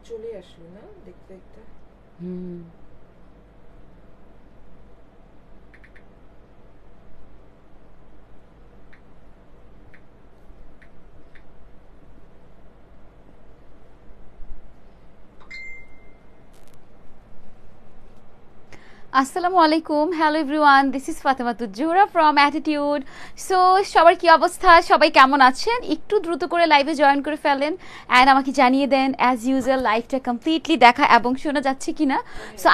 চলে আসলো না দেখতে দেখতে। হুম। আসসালামু আলাইকুম, hello everyone, this is Fatema Tuzzohra from attitude. So সবার কি অবস্থা, সবাই কেমন আছেন? একটু দ্রুত করে লাইভে জয়েন করে ফেলেন অ্যান্ড আমাকে জানিয়ে দেন অ্যাজ ইউজুয়াল লাইভটা কমপ্লিটলি দেখা এবং শোনা যাচ্ছে কিনা। সো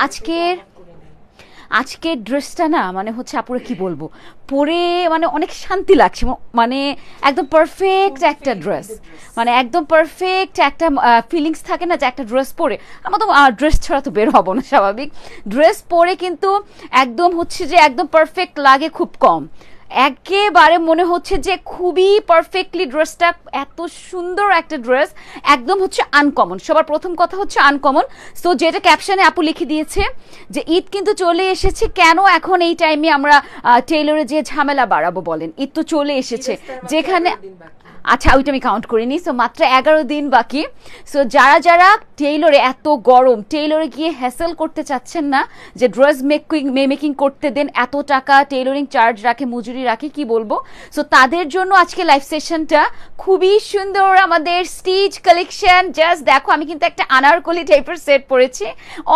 আজকের ড্রেসটা না মানে হচ্ছে আপুরা কি বলবো, পরে মানে অনেক শান্তি লাগছে, মানে একদম পারফেক্ট একটা ড্রেস, মানে একদম পারফেক্ট একটা ফিলিংস থাকে না যে একটা ড্রেস পরে আমরা তো ড্রেস ছাড়া তো বের হবো না, স্বাভাবিক। ড্রেস পরে কিন্তু একদম হচ্ছে যে একদম পারফেক্ট লাগে খুব কম, একেবারে মনে হচ্ছে যে খুবই পারফেক্টলি ড্রেসটা, এত সুন্দর একটা ড্রেস, একদম হচ্ছে আনকমন। সবার প্রথম কথা হচ্ছে আনকমন। সো যেটা ক্যাপশনে আপু লিখে দিয়েছে যে ঈদ কিন্তু চলে এসেছে, কেন এখন এই টাইমে আমরা টেইলরে যে ঝামেলা বাড়াবো বলেন, ঈদ তো চলে এসেছে যেখানে, আচ্ছা ওইটা আমি কাউন্ট করিনি। সো মাত্র 11 দিন বাকি। সো যারা যারা টেইলরে, এত গরম টেইলরে গিয়ে হ্যাসেল করতে চাচ্ছেন না যে ড্রেস মেকিং করতে দেন, এত টাকা টেইলরিং চার্জ রাখে, মজুরি রাখে, কি বলবো। সো তাদের জন্য আজকে লাইভ সেশনটা খুবই সুন্দর, আমাদের স্টিচ কালেকশন। জাস্ট দেখো, আমি কিন্তু একটা আনারকলি টাইপের সেট পরেছি,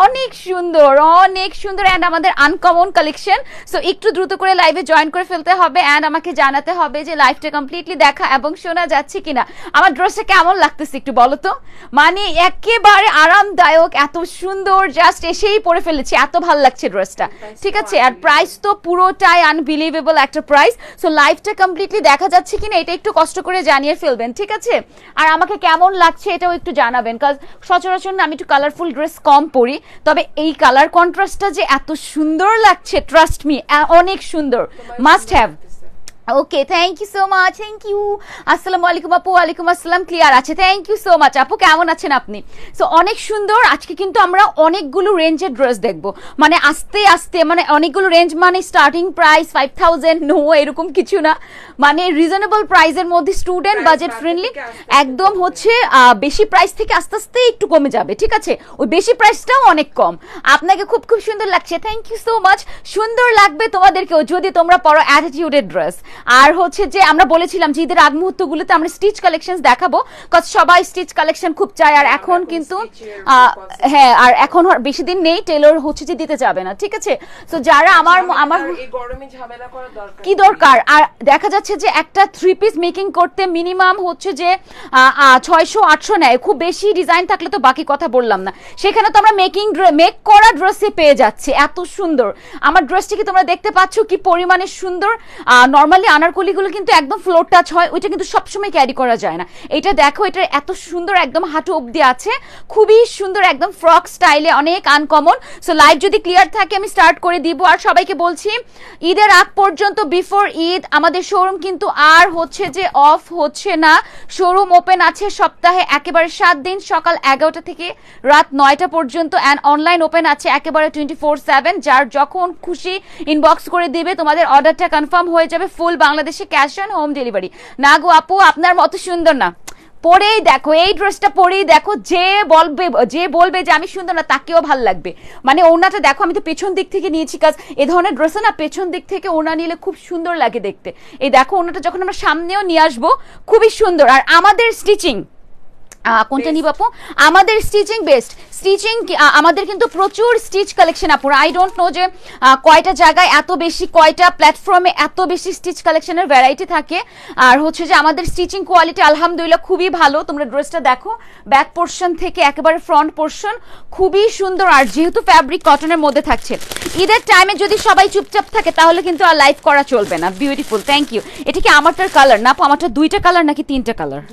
অনেক সুন্দর অনেক সুন্দর অ্যান্ড আমাদের আনকমন কালেকশন। সো একটু দ্রুত করে লাইভে জয়েন করে ফেলতে হবে অ্যান্ড আমাকে জানাতে হবে যে লাইভটা কমপ্লিটলি দেখা এবং শোনা যাচ্ছে কিনা। আমার ড্রেসটা কেমন লাগতেছে একটু বলো তো, মানে একেবারে আরামদায়ক, এত সুন্দর, জাস্ট এসেই পরে ফেলেছি, এত ভালো লাগছে ড্রেসটা, ঠিক আছে। আর প্রাইস তো পুরোটাই আনবিলিভেবল একটা প্রাইস। সো লাইভটা কমপ্লিটলি দেখা যাচ্ছে কিনা এটা একটু কষ্ট করে জানিয়ে ফেলবেন, ঠিক আছে। আর আমাকে কেমন লাগছে এটাও একটু জানাবেন, কারণ সচরাচর আমি একটু কালারফুল ড্রেস কম পরি, তবে এই কালার কন্ট্রাস্টটা যে এত সুন্দর লাগছে, ট্রাস্ট মি, অনেক সুন্দর, must have. Okay, thank you so much, thank you. আসসালামু আলাইকুম আপু। ওয়ালাইকুম আসসালাম, ক্লিয়ার আছে, থ্যাংক ইউ সো মাচ আপু। কেমন আছেন আপনি? সো অনেক সুন্দর। আজকে কিন্তু আমরা অনেকগুলো রেঞ্জের ড্রেস দেখবো, মানে আস্তে আস্তে, মানে অনেকগুলো রেঞ্জ, মানে স্টার্টিং প্রাইস 5000 নো এরকম কিছু না, মানে রিজনেবল প্রাইসের মধ্যে, স্টুডেন্ট বাজেট ফ্রেন্ডলি, একদম হচ্ছে বেশি প্রাইস থেকে আস্তে আস্তে একটু কমে যাবে, ঠিক আছে। ওই বেশি প্রাইসটাও অনেক কম। আপনাকে খুব খুব সুন্দর লাগছে, থ্যাংক ইউ সো মাচ। সুন্দর লাগবে তোমাদেরকেও যদি তোমরা পরো অ্যাটিটিউডের ড্রেস। আর হচ্ছে যে আমরা বলেছিলাম যে ঈদের আগ মুহূর্তগুলোতে আমরা স্টিচ কালেকশন দেখাবো, কারণ সবাই স্টিচ কালেকশন খুব চায়। আর এখন কিন্তু হ্যাঁ, আর এখন বেশি দিন নেই, টেলর হচ্ছে যে দিতে যাবে না, ঠিক আছে। তো যারা আমার কি দরকার, আর দেখা যাচ্ছে যে একটা 3 পিস মেকিং করতে মিনিমাম হচ্ছে যে 600-800 নেয়, খুব বেশি ডিজাইন থাকলে তো বাকি কথা বললাম না, সেখানে তো আমরা মেক করা ড্রেসে পেয়ে যাচ্ছে, এত সুন্দর। আমার ড্রেসটি কি তোমরা দেখতে পাচ্ছ কি পরিমাণে সুন্দর। নর্মালি আনারকলিগুলো কিন্তু একদম ফ্লোর টাচ হয়, ওইটা কিন্তু সবসময় ক্যারি করা যায় না। এটা দেখো, এটা এত সুন্দর, একদম হাঁটু অবধি আছে, খুবই সুন্দর, একদম ফ্রক স্টাইলে, অনেক আনকমন। সো লাইভ যদি ক্লিয়ার থাকে আমি স্টার্ট করে দিব। আর সবাইকে বলছি ঈদের আগ পর্যন্ত, বিফোর ঈদ আমাদের শোরুম কিন্তু আর হচ্ছে যে অফ হচ্ছে না, শোরুম ওপেন আছে সপ্তাহে একেবারে 7 দিন, সকাল 11টা থেকে রাত 9টা পর্যন্ত, অ্যান্ড অনলাইন ওপেন আছে একেবারে 24/7। যার যখন খুশি ইনবক্স করে দিবে, তোমাদের অর্ডারটা কনফার্ম হয়ে যাবে, ফুল বাংলাদেশে ক্যাশ অন হোম ডেলিভারি। না গো আপু, আপনার মতো সুন্দর না, পরেই দেখো, এই ড্রেসটা পরেই দেখো, যে বলবে যে আমি সুন্দর না তাকেও ভাল লাগবে। মানে ওড়নাটা দেখো, আমি তো পেছন দিক থেকে নিয়েছি, কাজ এ ধরনের ড্রেসে না পেছন দিক থেকে ওড়না নিলে খুব সুন্দর লাগে দেখতে। এই দেখো ওড়নাটা যখন আমরা সামনেও নিয়ে আসবো, খুবই সুন্দর। আর আমাদের স্টিচিং কোনটা নিব আপু? আমাদের স্টিচিং বেস্ট স্টিচিং, আমাদের কিন্তু প্রচুর স্টিচ কালেকশন আপু। আই ডোন্ট নো যে কয়টা জায়গায় এত বেশি, কয়টা প্ল্যাটফর্মে এত বেশি স্টিচ কালেকশনের ভ্যারাইটি থাকে। আর হচ্ছে যে আমাদের স্টিচিং কোয়ালিটি আলহামদুলিল্লাহ খুবই ভালো। তোমরা ড্রেসটা দেখো, ব্যাক পোর্শন থেকে একেবারে ফ্রন্ট পোর্শন খুবই সুন্দর। আর যেহেতু ফ্যাব্রিক কটনের মধ্যে থাকছে, ঈদের টাইমে যদি সবাই চুপচাপ থাকে তাহলে কিন্তু আর লাইভ করা চলবে না। Beautiful, thank you. এটা কি আমারটার কালার না আপু? আমারটা 2টা কালার নাকি 3টা কালার?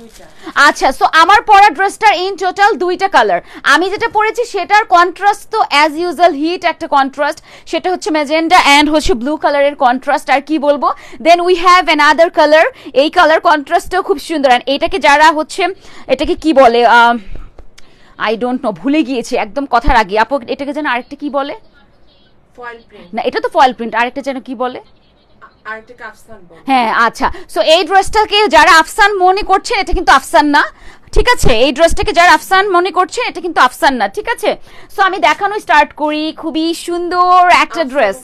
আচ্ছা, সো আমার পরা ড্রেসটার ইন টোটাল 2টা কালার। আমি যেটা পরেছি সেটার কন্ট্রাস্ট তো অ্যাজ ইউজুয়াল হিট একটা কন্ট্রাস্ট, সেটা হচ্ছে ম্যাজেন্ডা অ্যান্ড হচ্ছে ব্লু কালারের কন্ট্রাস্ট। আর কি বলবো, then we have another colour, এই কালার কন্ট্রাস্টটাও খুব সুন্দর। অ্যান্ড এটাকে যারা হচ্ছে, এটাকে কি বলে, আই ডোন্ট নো, ভুলে গিয়েছি একদম কথার আগে আপু। এটাকে যেন আরেকটা কি বলে, না এটা তো ফয়েল প্রিন্ট, আরেকটা যেন কি বলে, হ্যাঁ আচ্ছা। সো এই ড্রেসটাকে যারা আফসান মনে করছেন, এটা কিন্তু আফসান না, ঠিক আছে, এই ড্রেসটাকে যারা আফসান মনে করছেন এটা কিন্তু আফসান না, ঠিক আছে। সো আমি দেখানো স্টার্ট করি। খুবই সুন্দর একটা ড্রেস।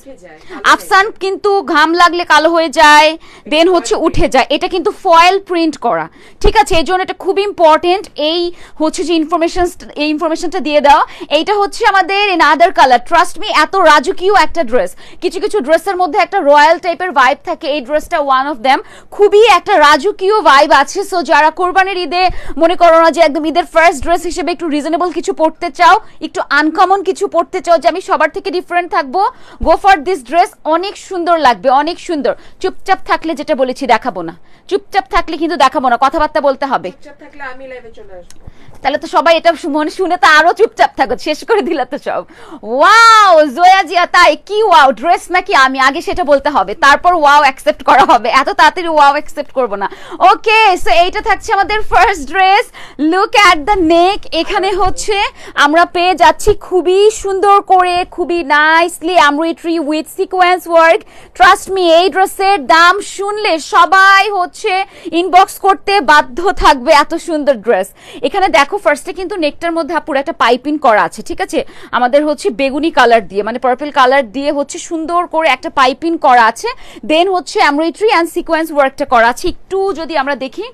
আফসান কিন্তু ঘাম লাগলে কালো হয়ে যায়, দেন হচ্ছে উঠে যায়। এটা কিন্তু ফয়েল প্রিন্ট করা, ঠিক আছে, এই জন্য এটা খুব ইম্পর্টেন্ট। এই হচ্ছে যে ইনফরমেশনটা দিয়ে দাও। এইটা হচ্ছে আমাদের in other colour. Trust me, এত রাজকীয় একটা ড্রেস। কিছু কিছু ড্রেসের মধ্যে একটা রয়্যাল টাইপের ভাইব থাকে, এই ড্রেসটা ওয়ান অফ দেম। খুবই একটা রাজকীয় ভাইব আছে। সো যারা কোরবানির ঈদে মনে করো না যে একদম ঈদের ফার্স্ট ড্রেস হিসেবে একটু রিজনেবল কিছু পড়তে চাও, একটু আনকমন কিছু পড়তে চাও, যে আমি সবার থেকে ডিফারেন্ট থাকবো, গো ফর দিস ড্রেস। অনেক সুন্দর লাগবে, অনেক সুন্দর। চুপচাপ থাকলে যেটা বলেছি দেখাবো না, চুপচাপ থাকলে কিন্তু দেখাবো না, কথাবার্তা বলতে হবে। চুপচাপ থাকলে আমি লাইভে চলে আসবো। তাহলে তো সবাই এটা মনে শুনে তো আরো চুপচাপ থাকো, শেষ করে দিলা তো সব। ওয়াও জয়া জিয়া, তাই কি ওয়াও ড্রেস নাকি? আমি আগে সেটা বলতে হবে, তারপর ওয়াও অ্যাকসেপ্ট করা হবে। এত তাড়াতাড়ি ওয়াও অ্যাকসেপ্ট করব না। ওকে, সো এইটা থাকছে আমাদের first dress. Look at the নেক। এখানে হচ্ছে আমরা পেয়ে যাচ্ছি খুবই সুন্দর করে, খুবই nicely embroidery with sequence work. Trust me, এই ড্রেসের দাম শুনলে সবাই হচ্ছে ইনবক্স করতে বাধ্য থাকবে, এত সুন্দর ড্রেস। এখানে দেখো ফার্স্টে কিন্তু নেকটার মধ্যে পুরো একটা পাইপিং করা আছে, ঠিক আছে, আমাদের হচ্ছে বেগুনি কালার দিয়ে, মানে পার্পল কালার দিয়ে হচ্ছে সুন্দর করে একটা পাইপিং করা আছে। দেন হচ্ছে এমব্রয়ডারি অ্যান্ড সিকোয়েন্স ওয়ার্কটা করা আছে। একটু যদি আমরা দেখি,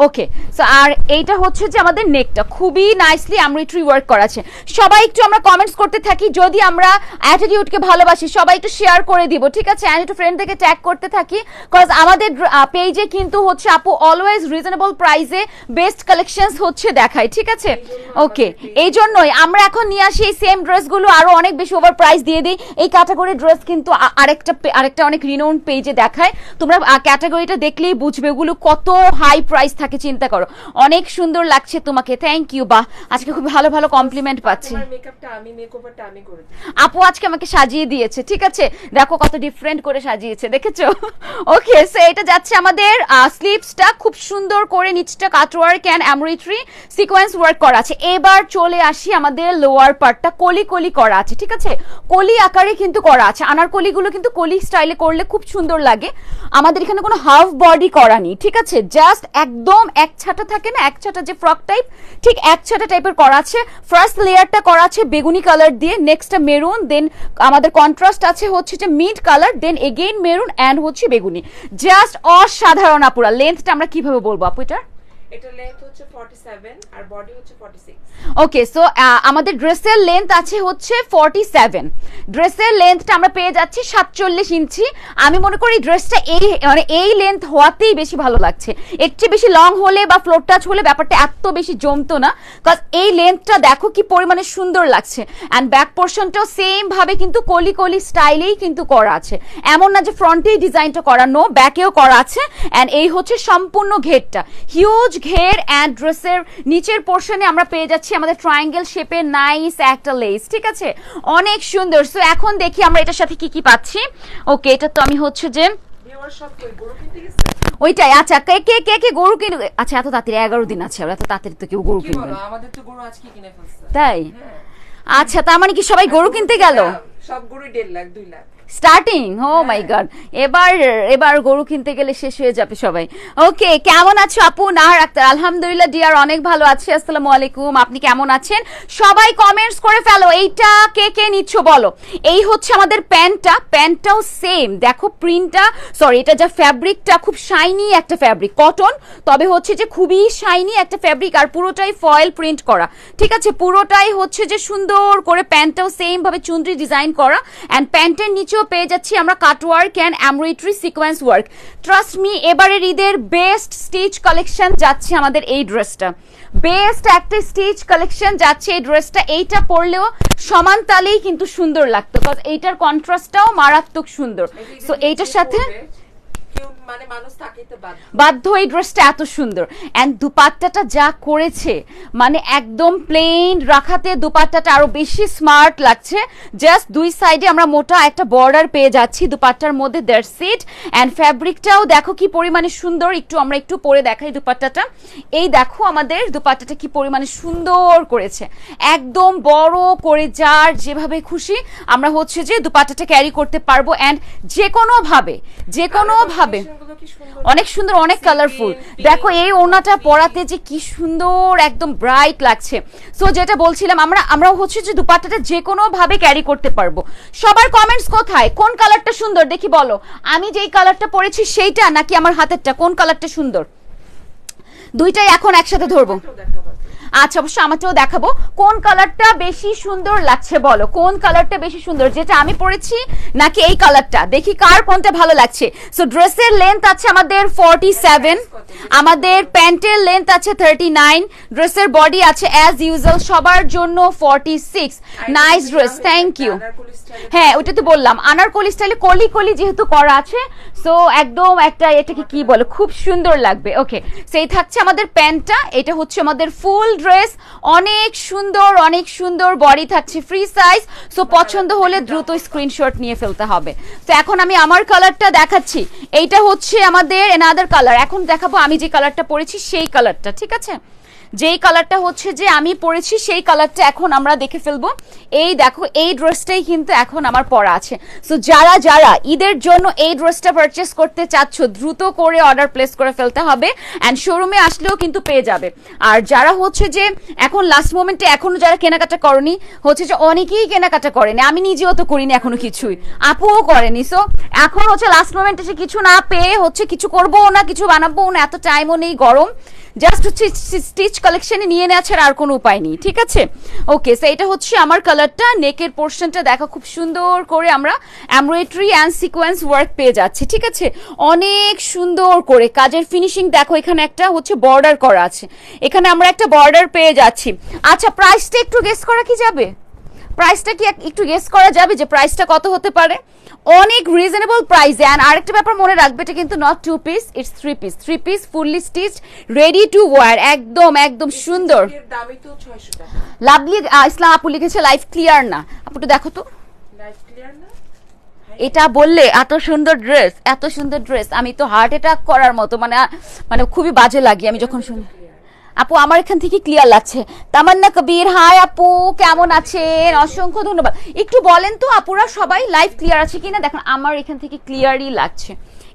ওকে। সো আর এইটা হচ্ছে যে আমাদের নেকটা খুবই নাইসলি এমব্রয়ডারি ওয়ার্ক করা আছে। সবাই একটু আমরা কমেন্টস করতে থাকি, যদি আমরা অ্যাটিটিউডকে ভালোবাসি সবাই একটু শেয়ার করে দিব, ঠিক আছে, অ্যান্ড একটু ফ্রেন্ডদেরকে ট্যাগ করতে থাকি। কজ আমাদের পেজে কিন্তু হচ্ছে আপু অলওয়েজ রিজনেবল প্রাইসে বেস্ট কালেকশনস হচ্ছে দেখায়, ঠিক আছে। ওকে, এই জন্যই আমরা এখন নিয়ে আসি এই সেম ড্রেসগুলো আরো অনেক বেশি ওভার প্রাইস দিয়ে দিই। এই ক্যাটাগরি ড্রেস কিন্তু আরেকটা অনেক রিনোন পেজে দেখায়, তোমরা ক্যাটাগরিটা দেখলেই বুঝবে ওগুলো কত হাই প্রাইস থাকে। চিন্তা করো, অনেক সুন্দর লাগছে তোমাকে, থ্যাংক ইউ। বাহ, আজকে খুব ভালো ভালো কমপ্লিমেন্ট পাচ্ছি। আপু আজকে আমাকে সাজিয়ে দিয়েছে, ঠিক আছে, দেখো কত ডিফারেন্ট করে সাজিয়েছে, দেখেছো। ওকে, সো এটা যাচ্ছে আমাদের স্লিভসটা খুব সুন্দর করে, নিচটা cutwork and embroidery sequence work করা আছে। এবার চলে আসি আমাদের লোয়ার পার্টটা, কলি কলি করা আছে, ঠিক আছে, কলি আকারে কিন্তু করা আছে। আনারকলিগুলো কিন্তু কলি স্টাইলে করলে খুব সুন্দর লাগে। আমাদের এখানে কোনো হাফ বডি করা নেই, ঠিক আছে, জাস্ট একদম এক ছাটা থাকে না, এক ছাটা যে ফ্রক টাইপ, ঠিক এক ছাটা টাইপের করা আছে। ফার্স্ট লেয়ারটা করা আছে বেগুনি কালার দিয়ে, নেক্সটটা মেরুন, দেন আমাদের কন্ট্রাস্ট আছে হচ্ছে যে mid colour, then again maroon and হচ্ছে বেগুনি। জাস্ট অসাধারণ। আপুরা লেন্থটা আমরা কিভাবে বলবো আপু? এটা লেন্থ হচ্ছে 47 আর বডি হচ্ছে 46। ওকে, সো আমাদের ড্রেসের লেন্থ আছে হচ্ছে 47, ড্রেসের লেন্থটা আমরা পেয়ে যাচ্ছি 47 ইঞ্চি। আমি মনে করি ড্রেসটা এই লেন্থ হওয়াতেই বেশি ভালো লাগছে। এর চেয়ে বেশি লং হলে বা ফ্লোর টাচ হলে ব্যাপারটা এত বেশি জমতো না, কজ এই লেন্থটা দেখো কি পরিমাণে সুন্দর লাগছে। অ্যান্ড ব্যাক পোর্শনটাও সেম ভাবে কিন্তু কলি কলি স্টাইলেই কিন্তু করা আছে, এমন না যে ফ্রন্টেই ডিজাইনটা করা, নো, ব্যাকেও করা আছে। অ্যান্ড এই হচ্ছে সম্পূর্ণ ঘেরটা, হিউজ ঘের। অ্যান্ড ড্রেসের নিচের পোর্শনে আমরা পেয়ে যাচ্ছি আমাদের ট্রায়াঙ্গেল শেপের নাইস একটা লেস, ঠিক আছে, অনেক সুন্দর। সো এখন দেখি আমরা এটার সাথে কি কি পাচ্ছি। ওকে, এটা তো আমি হচ্ছে যে ওইটাই। আচ্ছা, কে কে কে কে গরু কিনবে? আচ্ছা, এত তাড়াতাড়ি 11 দিন আছে, এত তাড়াতাড়ি তো কেউ গরু কিনবে না, আমাদের তো গরু আজকে কিনে ফেলছে, তাই? আচ্ছা, তার মানে কি সবাই গরু কিনতে গেল? সব গরু 1.5 লাখ 2 লাখ স্টার্টিং। ও মাই গড, এবার গরু কিনতে গেলে শেষ হয়ে যাবে সবাই। ওকে, কেমন আছো আপু? নাহার আক্তার, আলহামদুলিল্লাহ ডিয়ার, অনেক ভালো আছি। আসসালামু আলাইকুম, আপনি কেমন আছেন? সবাই কমেন্টস করে ফেলো, এইটা কে কে নিচ্ছ বলো। এই হচ্ছে আমাদের প্যান্টটাও সেম, দেখো প্রিন্টটা, সরি এটা যা ফ্যাব্রিকটা খুব শাইনি একটা ফ্যাব্রিক, কটন, তবে হচ্ছে যে খুবই শাইনি একটা ফ্যাব্রিক, আর পুরোটাই ফয়েল প্রিন্ট করা, ঠিক আছে, পুরোটাই হচ্ছে যে সুন্দর করে। প্যান্টটাও সেম ভাবে চুনরি ডিজাইন করা, এন্ড প্যান্টের নিচেও পেয়ে যাচ্ছি আমরা cutwork and embroidery sequence work. Trust me, এবারের ঈদের বেস্ট স্টিচ কালেকশন যাচ্ছে আমাদের এই ড্রেসটা, বেস্ট একটা স্টিচ কালেকশন যাচ্ছে এই ড্রেসটা। এইটা পরলেও সমান তালেই কিন্তু সুন্দর লাগতো, বিকজ এইটার কন্ট্রাস্টটাও মারাত্মক সুন্দর। সো এইটার সাথে মানে মানুষ থাকতে বাধ্য, এই ড্রেসটা এত সুন্দর। এন্ড দুপাট্টাটা যা করেছে, মানে একদম প্লেন রাখাতে দুপাট্টাটা আরো বেশি স্মার্ট লাগছে। জাস্ট দুই সাইডে আমরা মোটা একটা বর্ডার পেয়ে যাচ্ছি দুপাট্টার মধ্যে, দ্যাটস ইট। এন্ড ফ্যাব্রিকটাও দেখো কি পরিমাণে সুন্দর, আমরা একটু পরে দেখাই দুপাট্টাটা। এই দেখো আমাদের দুপাট্টাটা কি পরিমাণে সুন্দর করেছে, একদম বড় করে, যার যেভাবে খুশি আমরা হচ্ছে যে দুপাট্টাটা ক্যারি করতে পারবো। এন্ড যে কোনো ভাবে হবে। Combination-গুলো কি সুন্দর, অনেক সুন্দর, অনেক Sea কালারফুল। green, দেখো pink, এই ওড়নাটা pink। পরাতে যে কি সুন্দর, একদম ব্রাইট লাগছে। সো যেটা বলছিলাম, আমরাও হচ্ছে যে দুপাট্টাটা যে কোনো ভাবে ক্যারি করতে পারবো। সবার কমেন্টস কোথায়, কোন কালারটা সুন্দর দেখি বলো। আমি যেই কালারটা পরেছি সেইটা নাকি আমার হাতেরটা, কোন কালারটা সুন্দর? দুইটাই এখন একসাথে ধরবো। একটু দেখাবো। আচ্ছা, অবশ্যই আমাকেও দেখাবো কোন কালারটা বেশি সুন্দর লাগছে বলো, কোন কালারটা বেশি সুন্দর, যেটা আমি পরেছি নাকি এই কালারটা, দেখি কার কোনটা ভালো লাগছে। সো ড্রেসের লেন্থ আছে আমাদের 47, আমাদের প্যান্টের লেন্থ আছে 39, ড্রেসের বডি আছে অ্যাজ ইউজুয়াল সবার জন্য 46। Nice dress, thank you. Anarkali style-এ হ্যাঁ, ওটা তো বললাম আনারকলি স্টাইলে কলি কলি যেহেতু করা আছে, সো একদম একটা এটাকে কি বলে, খুব সুন্দর লাগবে। ওকে, সেই থাকছে আমাদের প্যান্টটা, এটা হচ্ছে আমাদের ফুল ড্রেস, অনেক সুন্দর, অনেক সুন্দর বডি থাকছে ফ্রি সাইজ। সো পছন্দ হলে দ্রুত স্ক্রিনশট নিয়ে ফেলতে হবে। তো এখন আমি আমার কালারটা দেখাচ্ছি, এইটা হচ্ছে আমাদের এনাদার কালার। এখন দেখাবো আমি যে কালারটা পরেছি সেই কালারটা, ঠিক আছে? যেই কালারটা হচ্ছে যে আমি পরেছি সেই কালারটা এখন আমরা দেখে ফেলবো। এই দেখো, এই ড্রেসটাই কিন্তু এখন আমার পরা আছে। সো যারা যারা ঈদের জন্য এই ড্রেসটা পারচেস করতে চাচ্ছ, দ্রুত করে অর্ডার প্লেস করে ফেলতে হবে, অ্যান্ড শোরুমে আসলেও কিন্তু পেয়ে যাবে। আর যারা হচ্ছে যে এখন লাস্ট মোমেন্টে এখনো যারা কেনাকাটা করনি, হচ্ছে যে অনেকেই কেনাকাটা করেনি, আমি নিজেও তো করিনি এখনো কিছুই, আপুও করেনি। সো এখন হচ্ছে লাস্ট মোমেন্টে সে কিছু না পেয়ে হচ্ছে কিছু করবো না, কিছু বানাবো না, এত টাইমও নেই, গরম, জাস্ট হচ্ছে স্টিচ কালেকশনে নিয়ে নেওয়ার আর কোনো উপায় নেই, ঠিক আছে? ওকে, সো এটা হচ্ছে আমার কালারটা। নেকের পোর্শনটা দেখো খুব সুন্দর করে আমরা এমব্রয়ডারি অ্যান্ড সিকোয়েন্স ওয়ার্ক পেয়ে যাচ্ছি, ঠিক আছে? অনেক সুন্দর করে কাজের ফিনিশিং দেখো, এখানে একটা হচ্ছে বর্ডার করা আছে, এখানে আমরা একটা বর্ডার পেয়ে যাচ্ছি। আচ্ছা, প্রাইসটা একটু গেস করা কি যাবে? প্রাইসটা কি একটু গেস করা যাবে যে প্রাইসটা কত হতে পারে? অনেক রিজনেবল প্রাইসে। এন্ড আরেকটা ব্যাপার মনে রাখবে, এটা কিন্তু not 2 piece, it's 3 piece, 3 piece fully stitched, ready to wire, একদম একদম সুন্দর। এর দামই তো 600 টাকা। লাভলি ইসলাম আপু লিখেছে লাইফ ক্লিয়ার না, আপু একটু দেখো তো, লাইফ ক্লিয়ার না? এটা বললে এত সুন্দর ড্রেস, এত সুন্দর ড্রেস, আমি তো হার্ট অ্যাটাক করার মতো, মানে মানে খুবই বাজে লাগে আমি যখন শুনি। আপু আমার এখান থেকে ক্লিয়ার লাগছে। তামান্না কবির, হাই আপু, কেমন আছেন? অসংখ্য ধন্যবাদ। একটু বলেন তো আপুরা সবাই লাইভ ক্লিয়ার আছে কিনা, দেখুন আমার এখান থেকে ক্লিয়ারই লাগছে,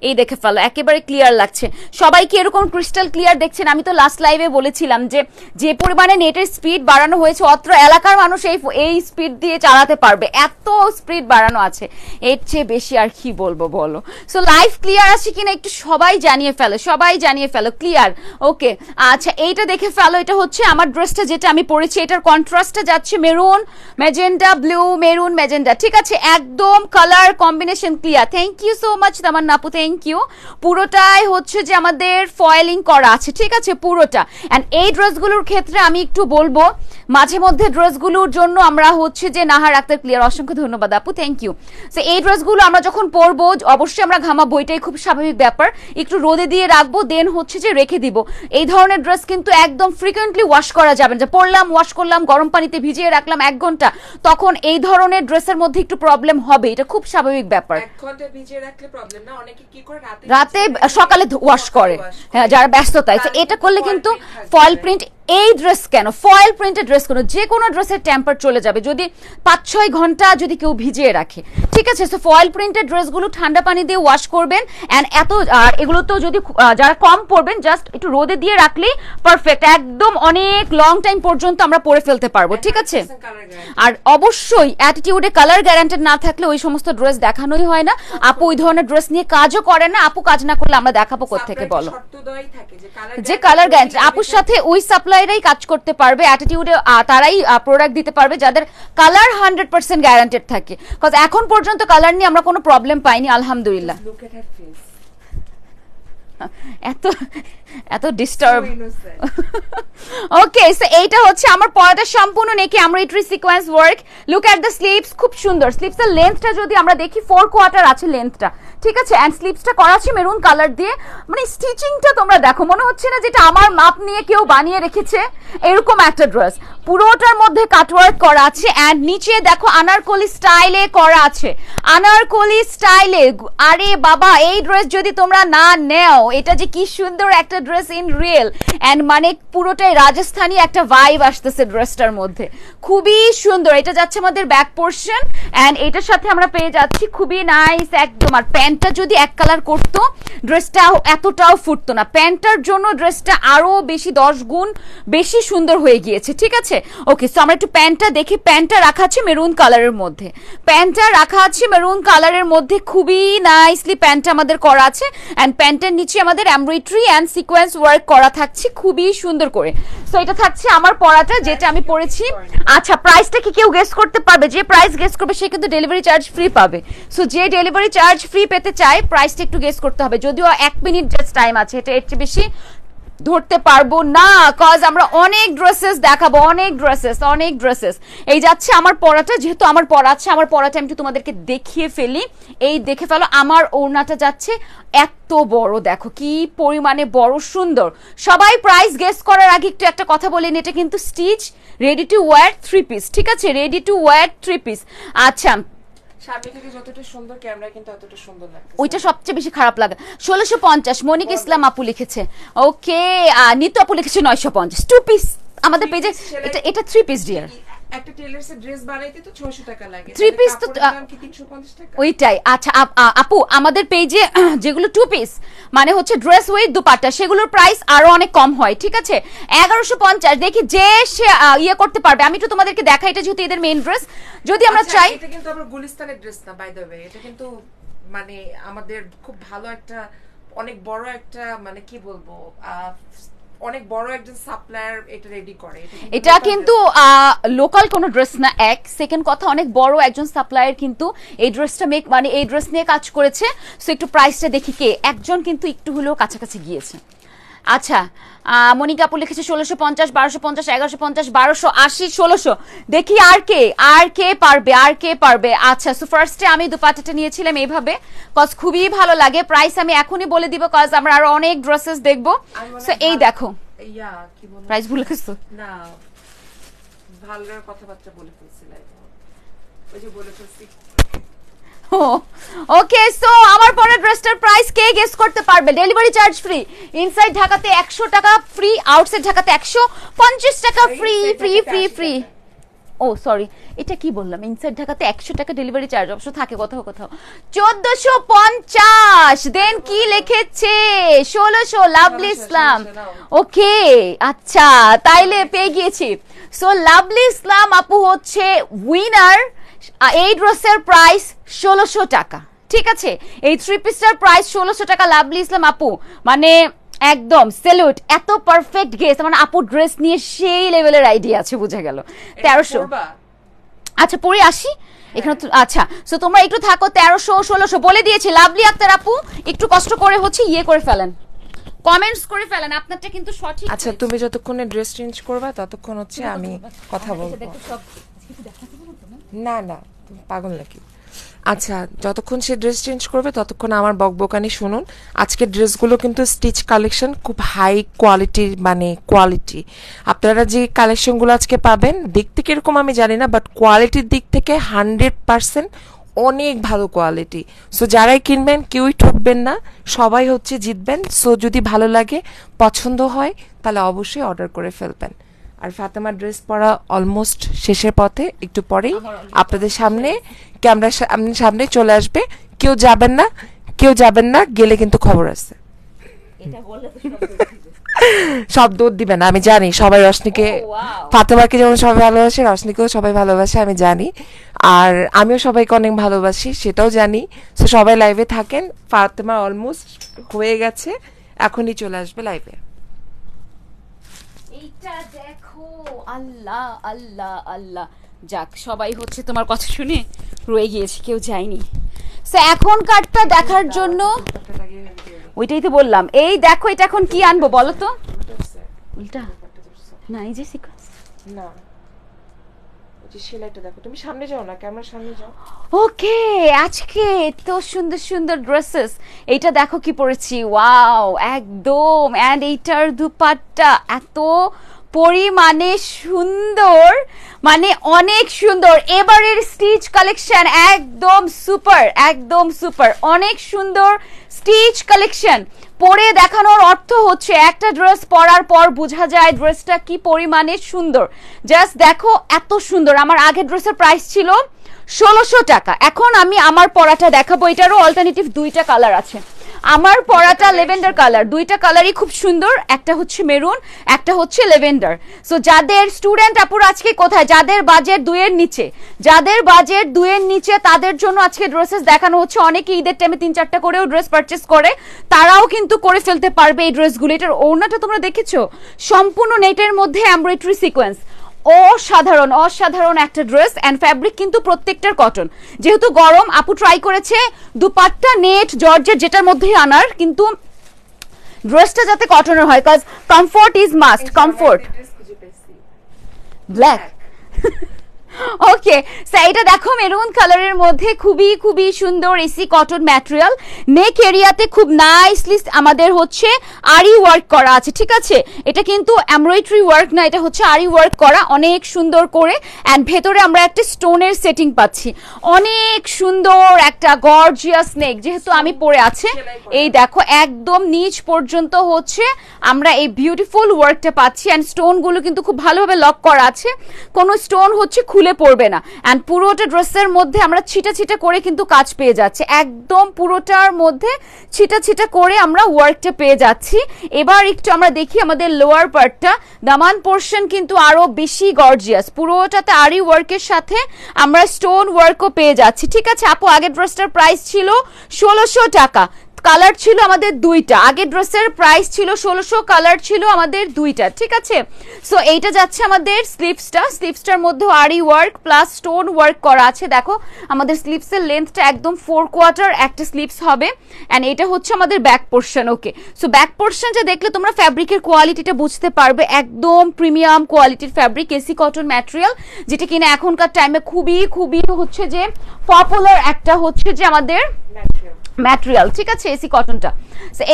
এই দেখে ফেলো, একেবারে ক্লিয়ার লাগছে। সবাই কি এরকম ক্রিস্টাল ক্লিয়ার দেখছেন? আমি তো লাস্ট লাইভে বলেছিলাম যে যে পরিমাণে নেটের স্পিড বাড়ানো হয়েছে, অত্র এলাকার মানুষ এই স্পিড দিয়ে চালাতে পারবে, এত স্পিড বাড়ানো আছে, এর চেয়ে বেশি আর কি বলবো বলো। সো লাইভ ক্লিয়ার আছে কিনা একটু সবাই জানিয়ে ফেলো, সবাই জানিয়ে ফেলো ক্লিয়ার। ওকে, আচ্ছা এইটা দেখে ফেলো, এটা হচ্ছে আমার ড্রেসটা যেটা আমি পরেছি, এটার কন্ট্রাস্টটা যাচ্ছে maroon magenta, blue maroon magenta, ঠিক আছে? একদম colour combination clear. Thank you so much Tamanna আপু, থ্যাংক ইউ। পুরোটাই হচ্ছে যে আমাদের ফয়েলিং করা আছে, ঠিক আছে? পুরোটা। এন্ড এই ড্রেসগুলোর ক্ষেত্রে আমি একটু বলবো, মাঝে মধ্যে ড্রেসগুলোর জন্য আমরা হচ্ছে যে নাহার আক্তার ক্লিয়ার, অসংখ্য ধন্যবাদ আপু, থ্যাংক ইউ। সো এই ড্রেসগুলো আমরা যখন পরবো অবশ্যই আমরা ঘামাবো, এটাই খুব স্বাভাবিক ব্যাপার, একটু রোদে দিয়ে রাখবো, দেন হচ্ছে যে রেখে দিব। এই ধরনের ড্রেস কিন্তু একদম ফ্রিকুয়েন্টলি ওয়াশ করা যাবে না, যে পরলাম ওয়াশ করলাম গরম পানিতে ভিজিয়ে রাখলাম 1 ঘন্টা, তখন এই ধরনের ড্রেসের মধ্যে একটু প্রবলেম হবে, এটা খুব স্বাভাবিক ব্যাপার। 1 ঘন্টা ভিজিয়ে রাখলে প্রবলেম না, অনেকে কি করে রাতে সকালে ওয়াশ করে, হ্যাঁ যারা ব্যস্ততা, এটা করলে কিন্তু ফয়েল প্রিন্ট, এই ড্রেস কেন ফয়েল প্রিন্টেড ড্রেস, কোনো যে কোনো ড্রেসের টেম্পার চলে যাবে যদি 5-6 ঘন্টা যদি কেউ ভিজিয়ে রাখে, ঠিক আছে? সো ফয়েল প্রিন্টেড ড্রেসগুলো ঠান্ডা পানি দিয়ে ওয়াশ করবেন, এন্ড আর এগুলো তো যদি যারা কম পরবেন জাস্ট একটু রোদে দিয়ে রাখলেই পারফেক্ট, একদম অনেক লং টাইম পর্যন্ত আমরা পরে ফেলতে পারবো, ঠিক আছে? আর অবশ্যই অ্যাটিটিউডে কালার গ্যারান্টেড না থাকলে ওই সমস্ত ড্রেস দেখানোই হয় না। আপু ওই ধরনের ড্রেস নিয়ে কাজও করে না, আপু কাজ না করলে আমরা দেখাবো কোত্থেকে বলো? যে কালার গ্যারান্টি, আপুর সাথে ওই সাপ্লাইরাই কাজ করতে পারবে, অ্যাটিটিউডে তারাই প্রোডাক্ট দিতে পারবে যাদের কালার 100% গ্যারান্টেড থাকে, কজ এখন পর্যন্ত কালার নিয়ে আমরা কোনো প্রবলেম পাইনি আলহামদুলিল্লাহ। এত এত ডিস্টার্ব। ওকে, সো এইটা হচ্ছে আমার পরাটা সম্পূর্ণ নেকি embroidery sequence work. Look at the sleeves, খুব সুন্দর। স্লিভসের লেন্থটা যদি আমরা দেখি 4 কোয়ার্টার আছে লেন্থটা, ঠিক আছে? এন্ড স্লিভসটা করা আছে মেরুন কালার দিয়ে, মানে স্টিচিংটা তোমরা দেখো, মনে হচ্ছে না যেটা আমার মাপ নিয়ে কেউ বানিয়ে রেখেছে, এরকম একটা ড্রেস। পুরোটার মধ্যে কাটওয়ার্ক করা আছে এন্ড নিচে দেখো আনারকলি স্টাইলে করা আছে, আনারকলি স্টাইলে। আরে বাবা, এই ড্রেস যদি তোমরা না নেও, এটা যে কি সুন্দর একটা ড্রেস ইন রিয়েল এন্ড মানে পুরোটাই রাজস্থানী একটা ভাইব আসতেছে ড্রেসটার মধ্যে, খুবই সুন্দর। এটা যাচ্ছে আমাদের ব্যাক পোর্শন এন্ড এটার সাথে আমরা পেয়ে যাচ্ছি খুবই নাইস একদম। আর প্যান্টটা যদি এক কালার করতো ড্রেসটা এতটাও ফুটতো না, প্যান্টটার জন্য ড্রেসটা আরো বেশি 10 গুণ বেশি সুন্দর হয়ে গিয়েছে, ঠিক আছে। ওকে, সো আমরা একটু প্যান্টটা দেখি। প্যান্টটা রাখা আছে মেরুন কালারের মধ্যে, প্যান্টটা রাখা আছে মেরুন কালারের মধ্যে, খুবই নাইসলি প্যান্টটা আমাদের করা আছে এন্ড প্যান্টের নিচে আমাদের এমব্রয়ডারি এন্ড সিকোয়েন্স ওয়ার্ক করা থাকছে খুবই সুন্দর করে। সো এটা থাকছে আমার পরাটা, যেটা আমি পরেছি। আচ্ছা, প্রাইসটা কি কেউ গেস করতে পারবে? যে প্রাইস গেস করবে সে কিন্তু ডেলিভারি চার্জ ফ্রি পাবে। সো যে ডেলিভারি চার্জ ফ্রি পেতে চায় প্রাইসটা একটু গেস করতে হবে, যদিও 1 মিনিট জাস্ট টাইম আছে, এটা এর চেয়ে বেশি ধরতে পারবো না, কজ আমরা অনেক ড্রেসেস দেখাবো, অনেক ড্রেসেস। এই যাচ্ছে আমার পরাটা, যেহেতু আমার পরা আছে, আমার পরাটা আমি একটু তোমাদেরকে দেখিয়ে ফেলি। এই দেখে ফেলো, আমার ওড়নাটা যাচ্ছে এত বড়, দেখো কি পরিমাণে বড়, সুন্দর। সবাই প্রাইস গেস করার আগে একটু একটা কথা বলেন, এটা কিন্তু stitch ready to wire 3 piece, ঠিক আছে, রেডি টু ওয়্যার 3 পিস। আচ্ছা, সামনে থেকে যতটা সুন্দর, ক্যামেরা কিন্তু ততটা সুন্দর লাগে। ওইটা সবচেয়ে বেশি খারাপ লাগে। 1650 মনিক ইসলাম আপু লিখেছে। ওকে, নিতু আপু লিখেছে 950। 2 পিস আমাদের পেজে, এটা 3 পিস ডিয়ার। একটা টেলার্স এর ড্রেস বানাইতে তো 600 টাকা লাগে, 3 পিস তো কি 350 টাকা? ওইটাই। আচ্ছা আপু, আমাদের পেজে যেগুলো 2 পিস মানে হচ্ছে ড্রেস উইথ দুপাট্টা, সেগুলোর প্রাইস আরো অনেক কম হয়, ঠিক আছে। 1150। দেখি যে সে ইয়ে করতে পারবে। আমি একটু তোমাদেরকে দেখাই, এটা যেহেতু এদের মেইন ড্রেস, যদি আমরা চাই। এটা কিন্তু আমরা গুলিস্তানের ড্রেস না, বাই দ্য ওয়ে, এটা কিন্তু মানে আমাদের খুব ভালো একটা, অনেক বড় একটা, মানে কি বলবো, অনেক বড় একজন সাপ্লায়ার এটা রেডি করে। এটা কিন্তু লোকাল কোনো ড্রেস না। এক সেকেন্ড কথা, অনেক বড় একজন সাপ্লায়ার কিন্তু এই ড্রেসটা মানে এই ড্রেস নিয়ে কাজ করেছে। সো একটু প্রাইসটা দেখি, কে একজন কিন্তু একটু হলেও কাছাকাছি গিয়েছে। আচ্ছা, মনিকা আপু লিখেছে 1650, 1250, 1150, 1280, 1600। দেখি আর কে পারবে। আচ্ছা, সো ফার্স্টে আমি দুপাট্টাটা নিয়েছিলাম এইভাবে, কজ খুবই ভালো লাগে। প্রাইস আমি এখনই বলে দিব, কজ আমরা আরো অনেক ড্রেসেস দেখবো। সো এই দেখো, কি বলবো, প্রাইস ভুলে গেছো না, ভালগার কথাবার্তা বলে ফেলছিলাম, ওই যে বলে ফেলছি। ওকে, সো আমার পরের ড্রেসটার প্রাইস কে গেস করতে পারবে? ডেলিভারি চার্জ ফ্রি, ইনসাইড ঢাকাতে 100 টাকা ফ্রি, আউটসাইড ঢাকাতে 150 টাকা ফ্রি। ও সরি, এটা কি বললাম, ইনসাইড ঢাকাতে 100 টাকা ডেলিভারি চার্জ অবশ্য থাকে কোথাও 1450। দেন কি লিখেছে 1600 লাভলি ইসলাম। ওকে, আচ্ছা তাইলে পেয়ে গিয়েছি। সো লাভলি ইসলাম আপু হচ্ছে উইনার। এই ড্রেসের প্রাইস 1600 টাকা, ঠিক আছে। এই 3 পিসটার প্রাইস 1600 টাকা। লাভলি ইসলাম আপু মানে একদম সেলুট, এত পারফেক্ট গেস, মানে আপু ড্রেস নিয়ে সেই লেভেলের আইডিয়া আছে, বুঝে গেল। 1300। আচ্ছা, পরে আসি এখানে। আচ্ছা, সো তোমরা একটু থাকো। 1300 1600 বলে দিয়েছি। লাভলি আক্তার আপু একটু কষ্ট করে হচ্ছে ইয়ে করে ফেলেন, কমেন্টস করে ফেলেন, আপনারটা কিন্তু সঠিক। আচ্ছা, তুমি যতক্ষণে ড্রেস চেঞ্জ করবা ততক্ষণ হচ্ছে আমি কথা বলবো। না তুমি পাগল নাকি? আচ্ছা, যতক্ষণ সে ড্রেস চেঞ্জ করবে ততক্ষণ আমার বকবকানি শুনুন। আজকের ড্রেসগুলো কিন্তু স্টিচ কালেকশন, খুব হাই কোয়ালিটির, মানে কোয়ালিটি। আপনারা যে কালেকশনগুলো আজকে পাবেন দেখতে কিরকম আমি জানি না, বাট কোয়ালিটির দিক থেকে 100% অনেক ভালো কোয়ালিটি। সো যারাই কিনবেন কেউই ঠকবেন না, সবাই হচ্ছে জিতবেন। সো যদি ভালো লাগে, পছন্দ হয়, তাহলে অবশ্যই অর্ডার করে ফেলবেন। আর ফাতেমার ড্রেস পরা অলমোস্ট শেষের পথে, একটু পরেই আপনাদের সামনে ক্যামেরার সামনে চলে আসবে। কেউ যাবেন না, গেলে কিন্তু খবর আছে। সব দৌড় দিবে না, আমি জানি। সবাই রশনিকে, ফাতেমাকে যেমন সবাই ভালোবাসে, রশনিকেও সবাই ভালোবাসে, আমি জানি। আর আমিও সবাইকে অনেক ভালোবাসি, সেটাও জানি। তো সবাই লাইভে থাকেন। ফাতেমা অলমোস্ট হয়ে গেছে, এখনই চলে আসবে লাইভে। এইটা দেখো, আল্লাহ আল্লাহ আল্লাহ, যাক সবাই হচ্ছে তোমার কথা শুনে রয়ে গিয়েছে, কেউ যায়নি। সো এখন কার্ডটা দেখার জন্য, ওইটাই তো বললাম। এই দেখো, এটা এখন কি আনবো বলো তো? উল্টা না, এই যে সিকোয়েন্স না, ওই যে সেলাইটা দেখো। তুমি সামনে যাও না, ক্যামেরার সামনে যাও। ওকে, আজকে তো সুন্দর সুন্দর ড্রেসেস। এইটা দেখো কি পরেছি, ওয়াও একদম। এন্ড এইটার দুপাট্টা এত পরিমাণে সুন্দর, মানে অনেক সুন্দর। এবারের স্টিচ কালেকশন একদম সুপার, একদম সুপার, অনেক সুন্দর স্টিচ কালেকশন। পরে দেখানোর অর্থ হচ্ছে একটা ড্রেস পরার পর বোঝা যায় ড্রেসটা কি পরিমাণে সুন্দর। জাস্ট দেখো এত সুন্দর। আমার আগের ড্রেসের প্রাইস ছিল 1600 টাকা। এখন আমি আমার পরাটা দেখাবো। এটারও অল্টারনেটিভ দুইটা কালার আছে। আমার পরাটা লেভেন্ডার কালার, দুইটা কালারই খুব সুন্দর, একটা হচ্ছে মেরুন, একটা হচ্ছে লেভেন্ডার। সো যাদের স্টুডেন্ট আপুর আজকে কোথায়, যাদের বাজেট 2 এর নিচে, যাদের বাজেট 2 এর নিচে, তাদের জন্য আজকে ড্রেসেস দেখানো হচ্ছে। অনেকে ঈদের টাইমে 3-4টা করেও ড্রেস পারচেস করে, তারাও কিন্তু করে ফেলতে পারবে এই ড্রেসগুলো। এটার ওড়নাটা তোমরা দেখেছো, সম্পূর্ণ নেটের মধ্যে এমব্রয়ডারি সিকোয়েন্স, অসাধারণ অসাধারণ একটা ড্রেস। এন্ড ফ্যাব্রিক কিন্তু প্রত্যেকটার কটন। যেহেতু গরম, আপু ট্রাই করেছে দুপাট্টা নেট জর্জেট যেটার মধ্যেই আনার, কিন্তু ড্রেসটা যাতে কটনের হয়, cause comfort is must. Comfort black okay. So এটা দেখো মেরুন কালারের মধ্যে খুবই খুবই সুন্দর এসি কটন ম্যাটেরিয়াল। নেক এরিয়াতে খুব নাইসলি আমাদের হচ্ছে আরি ওয়ার্ক করা আছে, ঠিক আছে? এটা কিন্তু এমব্রয়ডারি ওয়ার্ক না, এটা হচ্ছে আরি ওয়ার্ক করা অনেক সুন্দর করে। অ্যান্ড ভেতরে আমরা একটা স্টোনের সেটিং পাচ্ছি, অনেক সুন্দর একটা গর্জিয়াস নেক। যেহেতু আমি পরে আছে, এই দেখো একদম নিচ পর্যন্ত হচ্ছে আমরা এই বিউটিফুল ওয়ার্কটা পাচ্ছি। অ্যান্ড স্টোনগুলো কিন্তু খুব ভালোভাবে লক করা আছে, কোনো স্টোন হচ্ছে খুলে পড়বে না। এন্ড পুরোটা ড্রেসের মধ্যে আমরা ছিটা ছিটা করে কিন্তু কাজ পেয়ে যাচ্ছে, একদম পুরোটার মধ্যে ছিটা ছিটা করে আমরা ওয়ার্কটা পেয়ে যাচ্ছি। এবার একটু আমরা দেখি আমাদের লোয়ার পার্টটা, দামান পোর্শন কিন্তু আরো বেশি গর্জিয়াস, পুরোটাতে আরি ওয়ার্কের সাথে আমরা স্টোন ওয়ার্কও পেয়ে যাচ্ছি, ঠিক আছে? আপু আগের ড্রেসটার প্রাইস ছিল 1600 টাকা, কালার ছিল আমাদের দুইটা। আগের ড্রেসের প্রাইস ছিল 1600, কালার ছিল আমাদের দুইটা, ঠিক আছে? সো এইটা যাচ্ছে আমাদের স্লিভসটা, স্লিভসটার মধ্যে আরি ওয়ার্ক প্লাস স্টোন ওয়ার্ক করা আছে। দেখো আমাদের স্লিভসের লেন্থটা একদম 4/4 একটা স্লিভস হবে। এন্ড এটা হচ্ছে আমাদের ব্যাক পোর্শন। ওকে, সো ব্যাক পোর্শনটা দেখলে তোমরা ফ্যাব্রিকের কোয়ালিটিটা বুঝতে পারবে, একদম প্রিমিয়াম কোয়ালিটির ফ্যাব্রিক, এসি কটন ম্যাটেরিয়াল, যেটা কিনা এখনকার টাইমে খুবই খুবই হচ্ছে যে পপুলার একটা হচ্ছে যে আমাদের ম্যাটেরিয়াল, ঠিক আছে? এসি কটনটা।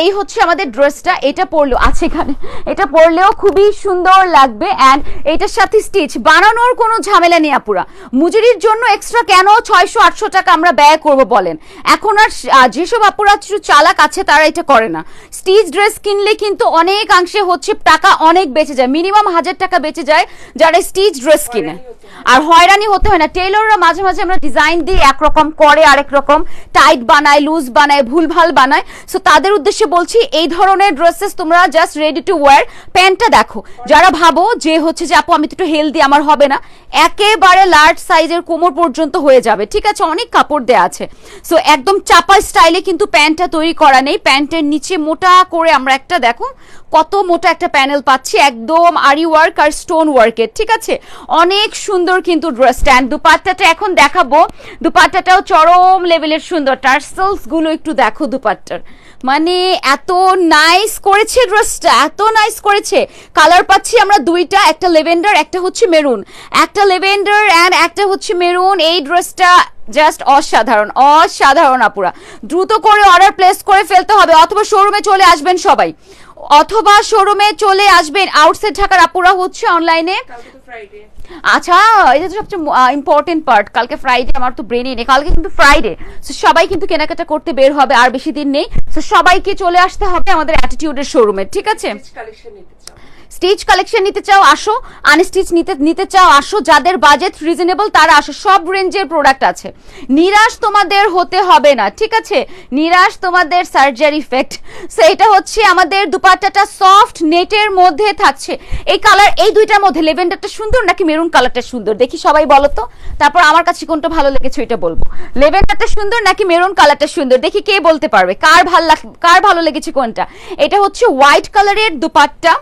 এই হচ্ছে আমাদের ড্রেসটা। এটা পরলেও আছে এখানে, এটা পরলেও খুবই সুন্দর লাগবে। অ্যান্ড এটার সাথে স্টিচ বানানোর কোনো ঝামেলা নেই আপুরা। মজুরির জন্য এক্সট্রা কেন 600-800 টাকা আমরা ব্যয় করব বলেন? এখন আর যেসব আপুরা একটু চালাক আছে তারা এটা করে না। স্টিচ ড্রেস কিনলে কিন্তু অনেকাংশে হচ্ছে টাকা অনেক বেঁচে যায়, মিনিমাম 1000 টাকা বেঁচে যায় যারা স্টিচ ড্রেস কিনে। আর হয়রানি হতে হয় না। টেইলররা মাঝে মাঝে আমরা ডিজাইন দিই, একরকম করে আরেক রকম, টাইট বানায়, লুজ বানায়, ভুলভাল বানায়। সো তাদের উদ্দেশ্যে বলছি এই ধরনের ড্রেসেস তোমরা জাস্ট রেডি টু ওয়্যার। প্যান্টটা দেখো, যারা ভাবো যে হচ্ছে যে আপু আমি তো একটু হেলদি, আমার হবে না, একেবারে লার্জ সাইজের কোমর পর্যন্ত হয়ে যাবে, ঠিক আছে? অনেক কাপড় দেয়া আছে। সো একদম চাপা স্টাইলে কিন্তু প্যান্টটা তৈরি করা নেই। প্যান্টের নিচে মোটা করে আমরা একটা দেখো কত মোটা একটা প্যানেল পাচ্ছি, একদম আরি ওয়ার্ক আর স্টোন ওয়ার্কের, ঠিক আছে? অনেক সুন্দর কিন্তু ড্রেসটা। অ্যান্ড দুপাট্টাটা এখন দেখাবো, দুপাট্টাটাও চরম লেভেলের সুন্দর। টার্সেলস গুলো একটু দেখো দুপাট্টার, মানে এত নাইস করেছে ড্রেসটা, এত নাইস করেছে। কালার পাচ্ছি আমরা দুইটা, একটা লেভেন্ডার, একটা হচ্ছে মেরুন, একটা লেভেন্ডার অ্যান্ড একটা হচ্ছে মেরুন। এই ড্রেসটা জাস্ট অসাধারণ, অসাধারণ আপুরা। দ্রুত করে অর্ডার প্লেস করে ফেলতে হবে, অথবা শোরুমে চলে আসবেন সবাই, অথবা শোরুমে চলে আসবেন। আউটসাইড ঢাকার আপুরা হচ্ছে অনলাইনে। আচ্ছা, এটা তো সবচেয়ে ইম্পর্টেন্ট পার্ট। কালকে ফ্রাইডে, আমার তো ব্রেনই নেই, কালকে কিন্তু ফ্রাইডে। সবাই কিন্তু কেনাকাটা করতে বের হবে, আর বেশি দিন নেই। সবাইকে চলে আসতে হবে আমাদের অ্যাটিটিউডের শোরুমে, ঠিক আছে? স্টিচ কালেকশন নিতে চাও আসো, আনস্টিচ নিতে চাও আসো, যাদের বাজেট রিজনেবল তারা আসো, সব রেঞ্জের প্রোডাক্ট আছে। নিরাশ তোমাদের হতে হবে না, ঠিক আছে? নিরাশ তোমাদের সার্জারি ইফেক্ট। সো এটা হচ্ছে আমাদের দুপাট্টাটা সফট নেটের মধ্যে থাকছে। এই কালার, এই দুইটার মধ্যে লেভেন্ডারটা সুন্দর নাকি মেরুন কালারটা সুন্দর, দেখি সবাই বলো তো। তারপর আমার কাছে কোনটা ভালো লেগেছে এটা বলবো। লেভেন্ডারটা সুন্দর নাকি মেরুন কালারটা সুন্দর, দেখি কে বলতে পারবে কার ভালো লেগেছে কোনটা। এটা হচ্ছে হোয়াইট কালারের দুপাট্টা,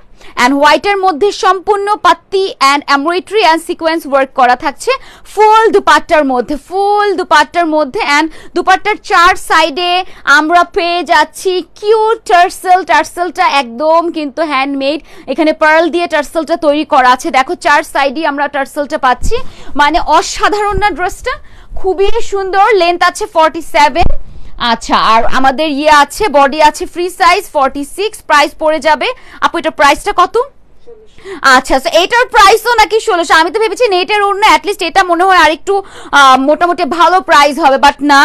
and white এর মধ্যে সম্পূর্ণ পাত্তি and embroidery and sequence work করা থাকছে ফুল দুপাট্টার মধ্যে, ফুল দুপাট্টার মধ্যে। and দুপাট্টার চার সাইডে আমরা পেয়ে যাচ্ছি কিউট টার্সেল। টার্সেলটা একদম কিন্তু হ্যান্ডমেড, এখানে পার্ল দিয়ে টার্সেলটা তৈরি করা আছে। দেখো চার সাইডে আমরা টার্সেলটা পাচ্ছি, মানে অসাধারণ না ড্রেসটা? খুবই সুন্দর। লেন্থ আছে 47। আচ্ছা, আর আমাদের ইয়ে আছে, বডি আছে ফ্রি সাইজ 46। প্রাইস পড়ে যাবে আপু, এটা প্রাইসটা কত? আচ্ছা, তো এটার প্রাইসও নাকি 1600? আমি তো ভেবেছি নেটের ওড়না অ্যাটলিস্ট এটা মনে হয় আরেকটু মোটামুটি ভালো প্রাইস হবে, বাট না,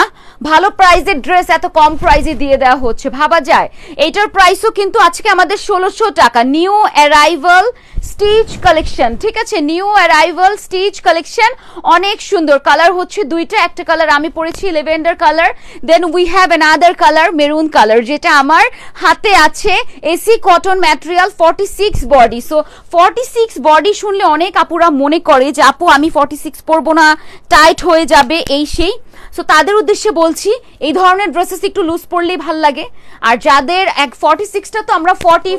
ভালো প্রাইসের ড্রেস এত কম প্রাইসে দিয়ে দেওয়া হচ্ছে, ভাবা যায়। এইটার প্রাইসও কিন্তু আজকে আমাদের 1600 টাকা। নিউ অ্যারাইভাল স্টিচ কালেকশন, ঠিক আছে, নিউ অ্যারাইভাল স্টিচ কালেকশন, অনেক সুন্দর। কালার হচ্ছে দুইটা, একটা কালার আমি পরেছি lavender colour, then we have another colour maroon colour, যেটা আমার হাতে আছে। AC cotton material, 46 body. So 46 body শুনলে অনেক আপুরা মনে করে যে আপু আমি 46 পরবো না, টাইট হয়ে যাবে, এই সেই। সো তাদের উদ্দেশ্যে বলছি এই ধরনের ড্রেসেস একটু লুজ পরলেই ভাল লাগে। আর যাদের 46টা তো আমরা 40,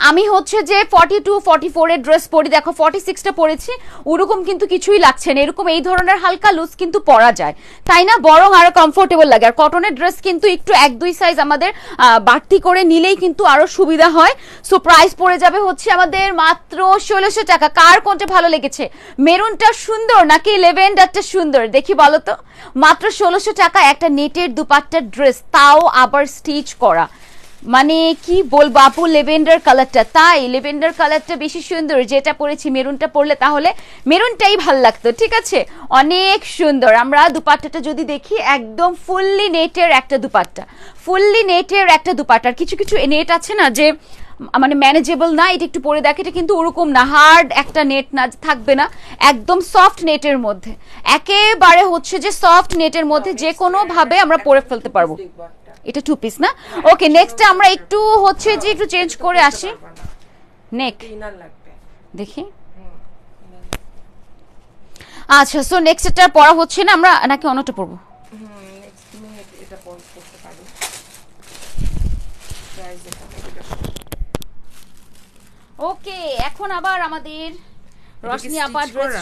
আমি হচ্ছে যে 42 44 এর ড্রেস পরি, দেখো 46টা পরেছি, ওরকম কিন্তু কিছুই লাগছে না। এরকম এই ধরনের হালকা লুজ কিন্তু পরা যায়, তাই না, বরং আরো কমফোর্টেবল লাগে। আর কটনের ড্রেস কিন্তু একটু 1-2 সাইজ আমাদের বাড়তি করে নিলেই কিন্তু আরো সুবিধা হয়। সো প্রাইস পড়ে যাবে হচ্ছে আমাদের মাত্র 1600 টাকা। কার কোনটা ভালো লেগেছে, মেরুনটা সুন্দর নাকি লেভেন্ডারটা সুন্দর, দেখি বলো তো। মাত্র 1600 টাকা একটা নেটের দুপাট্টার ড্রেস, তাও আবার স্টিচ করা, মানে কি বলবো আপু, লেভেন্ডার কালারটা, তাই লেভেন্ডার কালারটা বেশি সুন্দর। যেটা পরেছি মেরুনটা পরলে তাহলে মেরুনটাই ভাল লাগতো, ঠিক আছে, অনেক সুন্দর। আমরা দুপাট্টাটা যদি দেখি, একদম ফুললি নেটের একটা দুপাট্টা, ফুললি নেটের একটা দুপাট্টা। কিছু কিছু নেট আছে না যে মানে ম্যানেজেবল না, এটা একটু পরে দেখে, এটা কিন্তু ওরকম না, হার্ড একটা নেট না, থাকবে না, একদম সফট নেটের মধ্যে, একেবারে হচ্ছে যে সফট নেটের মধ্যে যে কোনো ভাবে আমরা পরে ফেলতে পারবো। এটা 2 পিস না? ওকে, নেক্সট আমরা একটু হচ্ছে যে একটু চেঞ্জ করে আসি। নেক দেখি, আচ্ছা, সো নেক্সট এটা পড়া হচ্ছে না, আমরা নাকি অন্যটা পড়বো? ওকে, এখন আবার আমাদের রশনি আপা ড্রেস,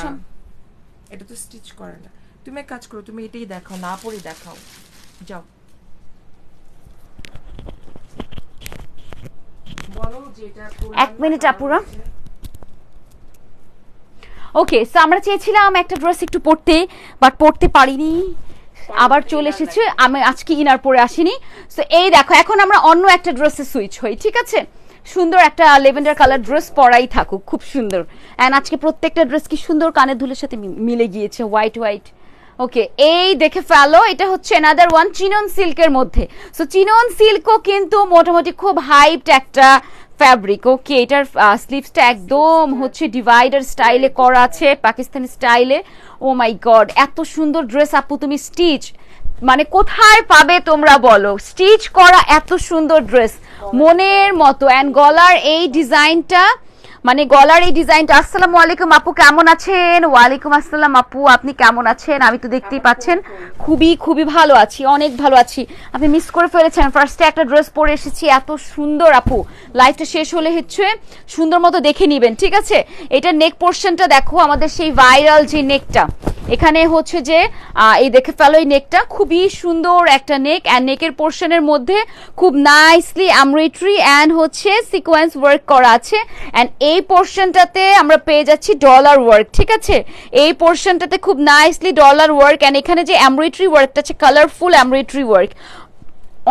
এটা তো স্টিচ করে না। তুমি এক কাজ করো, তুমি এটাই দেখাও, না পরে দেখাও, যাও বলো যেটা। 1 মিনিট আপুরা। ওকে, সো আমরা চেয়েছিলাম একটা ড্রেস একটু পরতে, বাট পরতে পারিনি, আবার চলে এসেছে। আমি আজকে ইনার পরে আসিনি। সো এই দেখো, এখন আমরা অন্য একটা ড্রেসে সুইচ হই, ঠিক আছে, সুন্দর একটা লেভেন্ডার কালার ড্রেস পরাই থাকুক, খুব সুন্দর। এন্ড আজকে প্রত্যেকটা ড্রেস কি সুন্দর কানের দুলের সাথে মিলে গিয়েছে, হোয়াইট হোয়াইট। ওকে, এই দেখে ফেলো, এটা হচ্ছে অ্যানাদার ওয়ান চিনন সিল্কের মধ্যে। সো চিনন সিল্কও কিন্তু মোটামুটি খুব হাইপড একটা ফ্যাব্রিক। ওকে, এটার স্লিভসটা একদম হচ্ছে ডিভাইডার স্টাইলে করা আছে, পাকিস্তানি স্টাইলে। ও মাই গড, এত সুন্দর ড্রেস আপু, তুমি স্টিচ মানে কোথায় পাবে তোমরা বলো, স্টিচ করা এত সুন্দর ড্রেস, মনের মতো। এন্ড গলার এই ডিজাইনটা, মানে গলার এই ডিজাইনটা। আসসালামু আলাইকুম আপু, কেমন আছেন? ওয়ালাইকুম আসসালাম আপু, আপনি কেমন আছেন? আমি তো দেখতেই পাচ্ছেন খুবই খুবই ভালো আছি, অনেক ভালো আছি। আপনি মিস করে ফেলেছেন, ফার্স্টে একটা ড্রেস পরে এসেছি, এত সুন্দর আপু। লাইভটা শেষ হলে হচ্ছে সুন্দর মতো দেখে নিবেন, ঠিক আছে। এটা নেক পোর্শনটা দেখো, আমাদের সেই ভাইরাল যে নেকটা, এখানে হচ্ছে যে এই দেখে ফেলো, এই নেকটা খুবই সুন্দর একটা নেক। অ্যান্ড নেকের পোর্শনের মধ্যে খুব নাইসলি এমব্রয়ডারি অ্যান্ড হচ্ছে সিকোয়েন্স ওয়ার্ক করা আছে। অ্যান্ড এই পোর্শনটাতে আমরা পেয়ে যাচ্ছি ডলার ওয়ার্ক, ঠিক আছে, এই পোর্শনটাতে খুব নাইসলি ডলার ওয়ার্ক। অ্যান্ড এখানে যে এমব্রয়ডারি ওয়ার্কটা আছে, কালারফুল এমব্রয়ডারি ওয়ার্ক,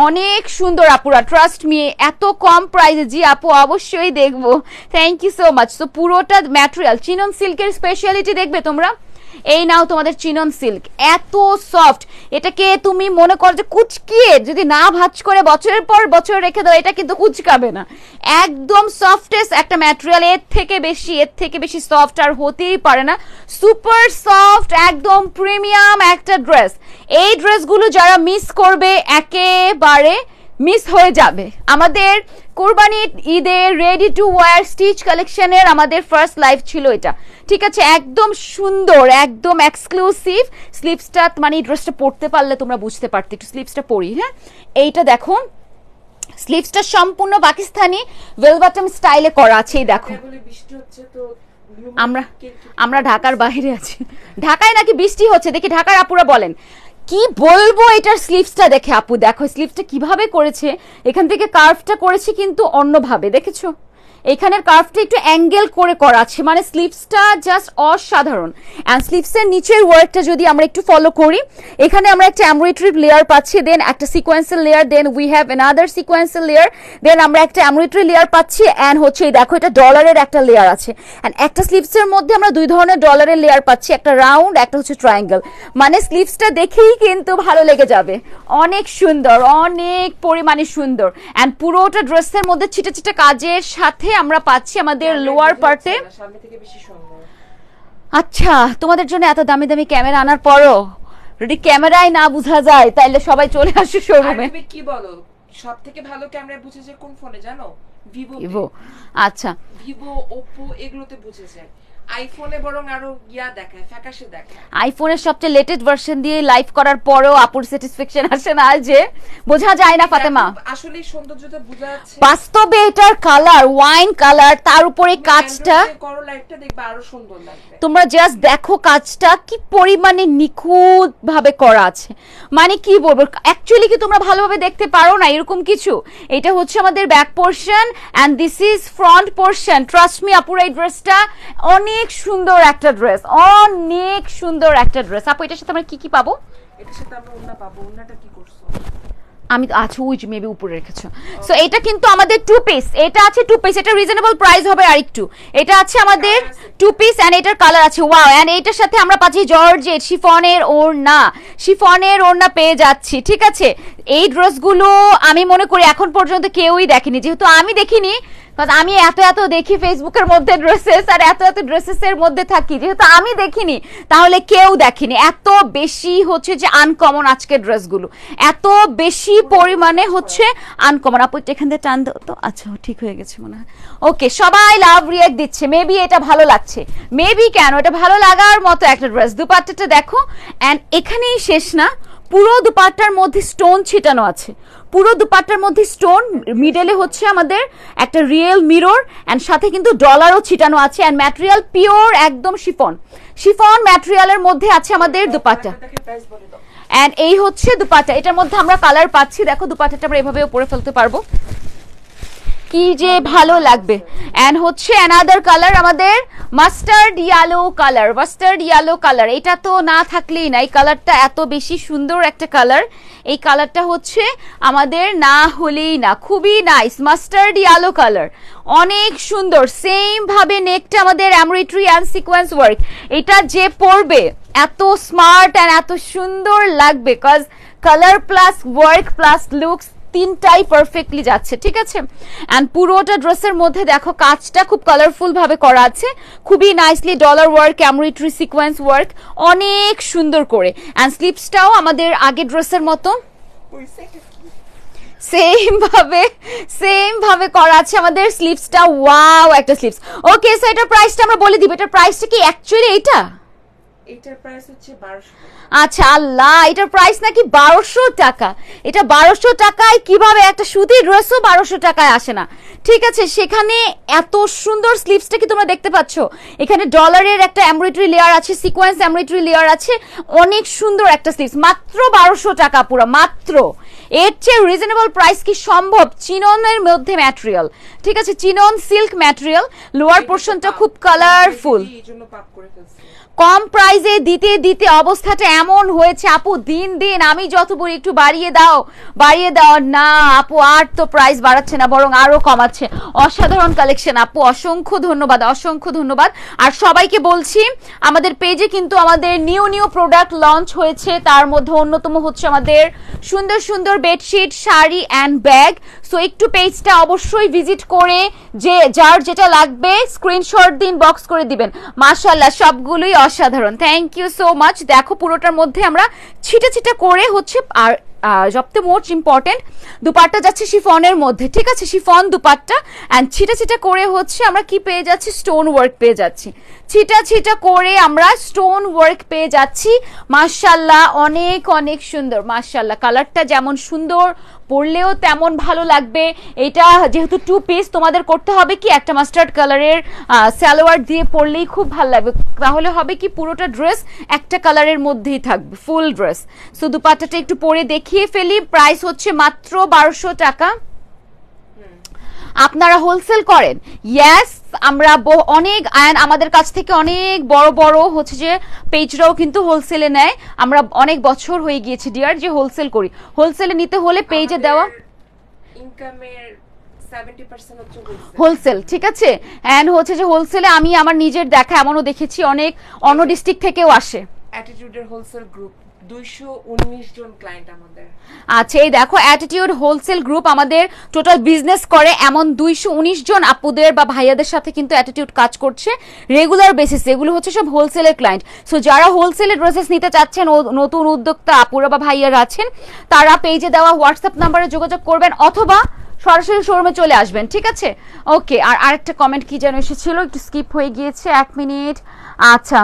অনেক সুন্দর আপুরা, ট্রাস্ট মি। এত কম প্রাইসে, জি আপু অবশ্যই দেখবো, থ্যাংক ইউ সো মাচ। তো পুরোটা ম্যাটেরিয়াল চিনন সিল্কের স্পেশালিটি দেখবে তোমরা। এই নাও তোমাদের চিনন সিল্ক, এত সফট, এটাকে তুমি মনে করো যে কুচকিয়ে যদি না ভাঁজ করে বছরের পর বছর রেখে দাও, এটা কিন্তু কুচকাবে না, একদম সফটেস্ট একটা ম্যাটেরিয়াল। এর থেকে বেশি সফট আর হতেই পারে না, সুপার সফট, একদম প্রিমিয়াম একটা ড্রেস। এই ড্রেসগুলো যারা মিস করবে একেবারে মিস হয়ে যাবে। আমাদের কোরবানি ঈদের রেডি টু ওয়্যার স্টিচ কালেকশনের আমাদের ফার্স্ট লাইভ ছিল এটা, ঠিক আছে, একদম সুন্দর, একদম এক্সক্লুসিভ। স্লিভসটা মানে ড্রেসটা পরতে পারলে তোমরা বুঝতে পারতে, একটু স্লিভসটা পরি। হ্যাঁ, এইটা দেখো, স্লিভসটা সম্পূর্ণ পাকিস্তানি ভেলভেটম স্টাইলে করা আছে। এই দেখো, আমরা ঢাকার বাইরে আছি, ঢাকায় নাকি বৃষ্টি হচ্ছে, দেখি ঢাকার আপুরা বলেন। কি বলবো এটার স্লিভসটা দেখে আপু, দেখো স্লিভসটা কিভাবে করেছে, এখান থেকে কার্ভটা করেছে কিন্তু অন্যভাবে, দেখেছো, এখানের কার্ভটা একটু অ্যাঙ্গেল করে করা আছে, মানে স্লিভসটা জাস্ট অসাধারণ। অ্যান্ড স্লিভসের নিচের ওয়ার্কটা যদি আমরা একটু ফলো করি, এখানে আমরা একটা এমব্রয়ডারি লেয়ার পাচ্ছি, দেন একটা sequential layer, then we have another sequential layer, then আমরা একটা এমব্রয়ডারি লেয়ার পাচ্ছি, অ্যান্ড হচ্ছে এই দেখো এটা ডলারের একটা লেয়ার আছে। অ্যান্ড একটা স্লিভসের মধ্যে আমরা দুই ধরনের ডলারের লেয়ার পাচ্ছি, একটা রাউন্ড, একটা হচ্ছে ট্রায়াঙ্গেল। মানে স্লিভসটা দেখেই কিন্তু ভালো লেগে যাবে, অনেক সুন্দর, অনেক পরিমাণে সুন্দর। অ্যান্ড পুরোটা ড্রেসের মধ্যে ছিটে ছিটে কাজের সাথে আমরা পাচ্ছি আমাদের লোয়ার পার্টে। আচ্ছা, তোমাদের জন্য এত দামি দামি ক্যামেরা আনার পরও যদি ক্যামেরায় না বোঝা যায় তাহলে সবাই চলে আসে শোরুমে। তুমি কি বলো, সব থেকে ভালো ক্যামেরা বুঝেছে কোন ফোনে জানো? ভিভো। আচ্ছা, ভিভো, ওপো এগুলোতে বুঝেছে। আইফোনে বরং আরো দেখায়, ফ্যাকাশে দেখায়। আইফোনের সবচেয়ে লেটেস্ট ভার্সন দিয়ে লাইভ করার পরেও আপুর স্যাটিসফ্যাকশন আসে না, যে বোঝা যায় না ফাতেমা। আসলে সৌন্দর্যটা বোঝা যাচ্ছে। বাস্তবে এটার কালার ওয়াইন কালার, তার উপরে কাজটা করো, লাইভটা দেখবে আরো সুন্দর লাগবে। তোমরা জাস্ট দেখো কাজটা কি পরিমাণে নিখুঁত ভাবে করা আছে, মানে কি বলবো, অ্যাকচুয়ালি কি তোমরা ভালোভাবে দেখতে পারো না এরকম কিছু? এটা হচ্ছে আমাদের back portion and this is front portion. Trust me আপুর এই ড্রেসটা অনেক সুন্দর একটা ড্রেস, অনেক সুন্দর একটা ড্রেস। আপু এটার সাথে আমরা কি কি পাবো? এটার সাথে আমরা ওন্না পাবো। ওন্নাটা কি করছো? আমি আচ্ছা ওই যে মেবি উপরে রেখেছো। সো এটা কিন্তু আমাদের টু পিস, এটা আছে টু পিস, এটা রিজনেবল প্রাইস হবে আরেকটু। এটা আছে আমাদের টু পিস এন্ড এটার কালার আছে ওয়াও। এন্ড এটার সাথে আমরা পাচ্ছি জর্জেট শিফনের ওড়না, শিফনের ওড়না পেয়ে যাচ্ছি, ঠিক আছে। এই ড্রেসগুলো আমি মনে করি এখন পর্যন্ত কেউই দেখেনি, যেহেতু আমি দেখিনি, আমি এত এত দেখি ফেসবুকের মধ্যে ড্রেসেস আর এত এত ড্রেসেস এর মধ্যে থাকি, যেহেতু আমি দেখিনি তাহলে কেউ দেখেনি। এত বেশি হচ্ছে যে আনকমন আজকের ড্রেসগুলো, এত বেশি পরিমাণে হচ্ছে আনকমন। আপু এখান থেকে টান দাও তো, আচ্ছা ঠিক হয়ে গেছে মনে হয়। ওকে, সবাই লাভ রিয়াক্ট দিচ্ছে, মেবি এটা ভালো লাগছে, মেবি কেন এটা ভালো লাগার মতো একটা ড্রেস। দুপাট্টাটা দেখো, এন্ড এখানেই শেষ না, পুরো দুপাট্টার মধ্যে স্টোন ছিটানো আছে, পুরো দুপাট্টার মধ্যে স্টোন, মিডলে হচ্ছে আমাদের একটা রিয়েল মিরর এন্ড সাথে কিন্তু ডলারও ছিটানো আছে। এন্ড ম্যাটেরিয়াল পিওর একদম শিফন, শিফন ম্যাটেরিয়ালের মধ্যে আছে আমাদের দুপাট্টা। এন্ড এই হচ্ছে দুপাট্টা, এটার মধ্যে আমরা কালার পাচ্ছি, দেখো দুপাট্টাটা আমরা এভাবেও পরে ফেলতে পারবো, কি যে ভালো লাগবে। এন্ড হচ্ছে অ্যানাদার কালার আমাদের mustard yellow colour, mustard yellow colour, এটা তো না থাকলেই না, এই কালারটা এত বেশি সুন্দর একটা কালার, এই কালারটা হচ্ছে আমাদের না হলেই না, খুবই নাইস মাস্টার্ড ইয়েলো কালার, অনেক সুন্দর। সেম ভাবে নেকটা আমাদের এমব্রয়ডারি এন্ড সিকোয়েন্স ওয়ার্ক, এটা যে পরবে এত স্মার্ট এন্ড এত সুন্দর লাগবে, cause colour plus work plus looks তিনটাই পারফেক্টলি যাচ্ছে, ঠিক আছে। এন্ড পুরোটা ড্রেসের মধ্যে দেখো কাজটা খুব কালারফুল ভাবে করা আছে, খুবই nicely dollar work, embroidery sequence work, অনেক সুন্দর করে। এন্ড স্লিভসটাও আমাদের আগে ড্রেসের মতো সেম ভাবে করা আছে আমাদের স্লিভসটা, ওয়াও একটা স্লিভস। ওকে, সো এটার প্রাইসটা আমরা বলে দিব, এটার প্রাইসটা কি অ্যাকচুয়ালি এটার প্রাইস হচ্ছে 1200। আচ্ছা আল্লাহ, এটার প্রাইস নাকি 1200 টাকা। এটা 1200 টাকায় কিভাবে একটা সুতির ড্রেসও 1200 টাকায় আসে না, ঠিক আছে। সেখানে এত সুন্দর স্লিভসটা কি তোমরা দেখতে পাচ্ছ, এখানে ডলারের একটা এমব্রয়ডারি লেয়ার আছে, সিকোয়েন্স এমব্রয়ডারি লেয়ার আছে, অনেক সুন্দর একটা স্লিভস, মাত্র 1200 টাকা পুরো, মাত্র। এর চেয়ে রিজনেবল প্রাইস কি সম্ভব? চিননের মধ্যে ম্যাটেরিয়াল, ঠিক আছে, চিনন সিল্ক ম্যাটেরিয়াল, লোয়ার পোর্শনটা খুব কালারফুল, কম প্রাইসে দিতে দিতে অবস্থাটা এমন হয়েছে আপু, দিন দিন আমি যত বলি একটু বাড়িয়ে দাও না আপু, আর তো প্রাইস বাড়াচ্ছে না, বরং আরো কমাচ্ছে। অসাধারণ কালেকশন আপু, অসংখ্য ধন্যবাদ, অসংখ্য ধন্যবাদ। আর সবাইকে বলছি আমাদের পেজে কিন্তু আমাদের নিউ প্রোডাক্ট লঞ্চ হয়েছে, তার মধ্যে অন্যতম হচ্ছে আমাদের সুন্দর সুন্দর bedsheet, sari and bag. So একটু পেজটা অবশ্যই ভিজিট করে যে যার যেটা লাগবে স্ক্রিনশট দিন, বক্স করে দিবেন। মাশাআল্লাহ সবগুলোই অসাধারণ, থ্যাংক ইউ সো মাচ। দেখো পুরোটার মধ্যে আমরা ছিটা ছিটা করে হচ্ছে, আর সবচেয়ে মোস্ট ইম্পর্টেন্ট দুপাট্টা যাচ্ছে শিফনের মধ্যে, ঠিক আছে, শিফন দুপাট্টা এন্ড ছিটা ছিটা করে হচ্ছে আমরা কি পেয়ে যাচ্ছি, স্টোন ওয়ার্ক পেয়ে যাচ্ছি, ছিটা ছিটা করে আমরা স্টোন ওয়ার্ক পেয়ে যাচ্ছি। মাশাআল্লাহ অনেক অনেক সুন্দর, মাশাআল্লাহ কালারটা যেমন সুন্দর, পরলেও তেমন ভালো লাগবে। এটা যেহেতু টু পিস, তোমাদের করতে হবে কি একটা মাস্টার্ড কালারের সালোয়ার দিয়ে পরলেই খুব ভালো লাগবে, তাহলে হবে কি পুরোটা ড্রেস একটা কালারের মধ্যেই থাকবে, ফুল ড্রেস। সো দুপাট্টাটা একটু পরে দেখিয়ে ফেলি, প্রাইস হচ্ছে মাত্র 1200 টাকা। আপনারা হোলসেল করেন? ইয়েস, আমরা অনেক আমাদের কাছ থেকে অনেক বড় বড় হচ্ছে যে পেজরাও কিন্তু হোলসেলে নেয়। আমরা অনেক বছর হয়ে গিয়েছে ডিয়ার যে হোলসেল করি। হোলসেলে নিতে হলে পেজে দেওয়া ইনকামের 70% হচ্ছে হোলসেল, ঠিক আছে। এন্ড হচ্ছে যে হোলসেলে আমি আমার নিজের দেখা এমনও দেখেছি অনেক অন্য ডিস্ট্রিক্ট থেকেও আসে। অ্যাটিটিউডের হোলসেল গ্রুপ 219 জন ক্লায়েন্ট আমাদের। আচ্ছা, এই দেখো অ্যাটিটিউড হোলসেল গ্রুপ আমাদের টোটাল বিজনেস করে এমন 219 জন আপুদের বা ভাইয়াদের সাথে কিন্তু অ্যাটিটিউড কাজ করছে রেগুলার বেসিসে। এগুলো হচ্ছে সব হোলসেলের ক্লায়েন্ট। সো যারা হোলসেলের ড্রেসেস নিতে চাচ্ছেন, নতুন উদ্যোক্তা আপুরা বা ভাইয়ারা আছেন, তারা পেজে দেওয়া হোয়াটসঅ্যাপ নাম্বারে যোগাযোগ করবেন অথবা সরাসরি শোরুমে চলে আসবেন, ঠিক আছে। ওকে, আর আরেকটা কমেন্ট কি যেন এসেছিল, একটু স্কিপ হয়ে গিয়েছে, 1 মিনিট। আচ্ছা,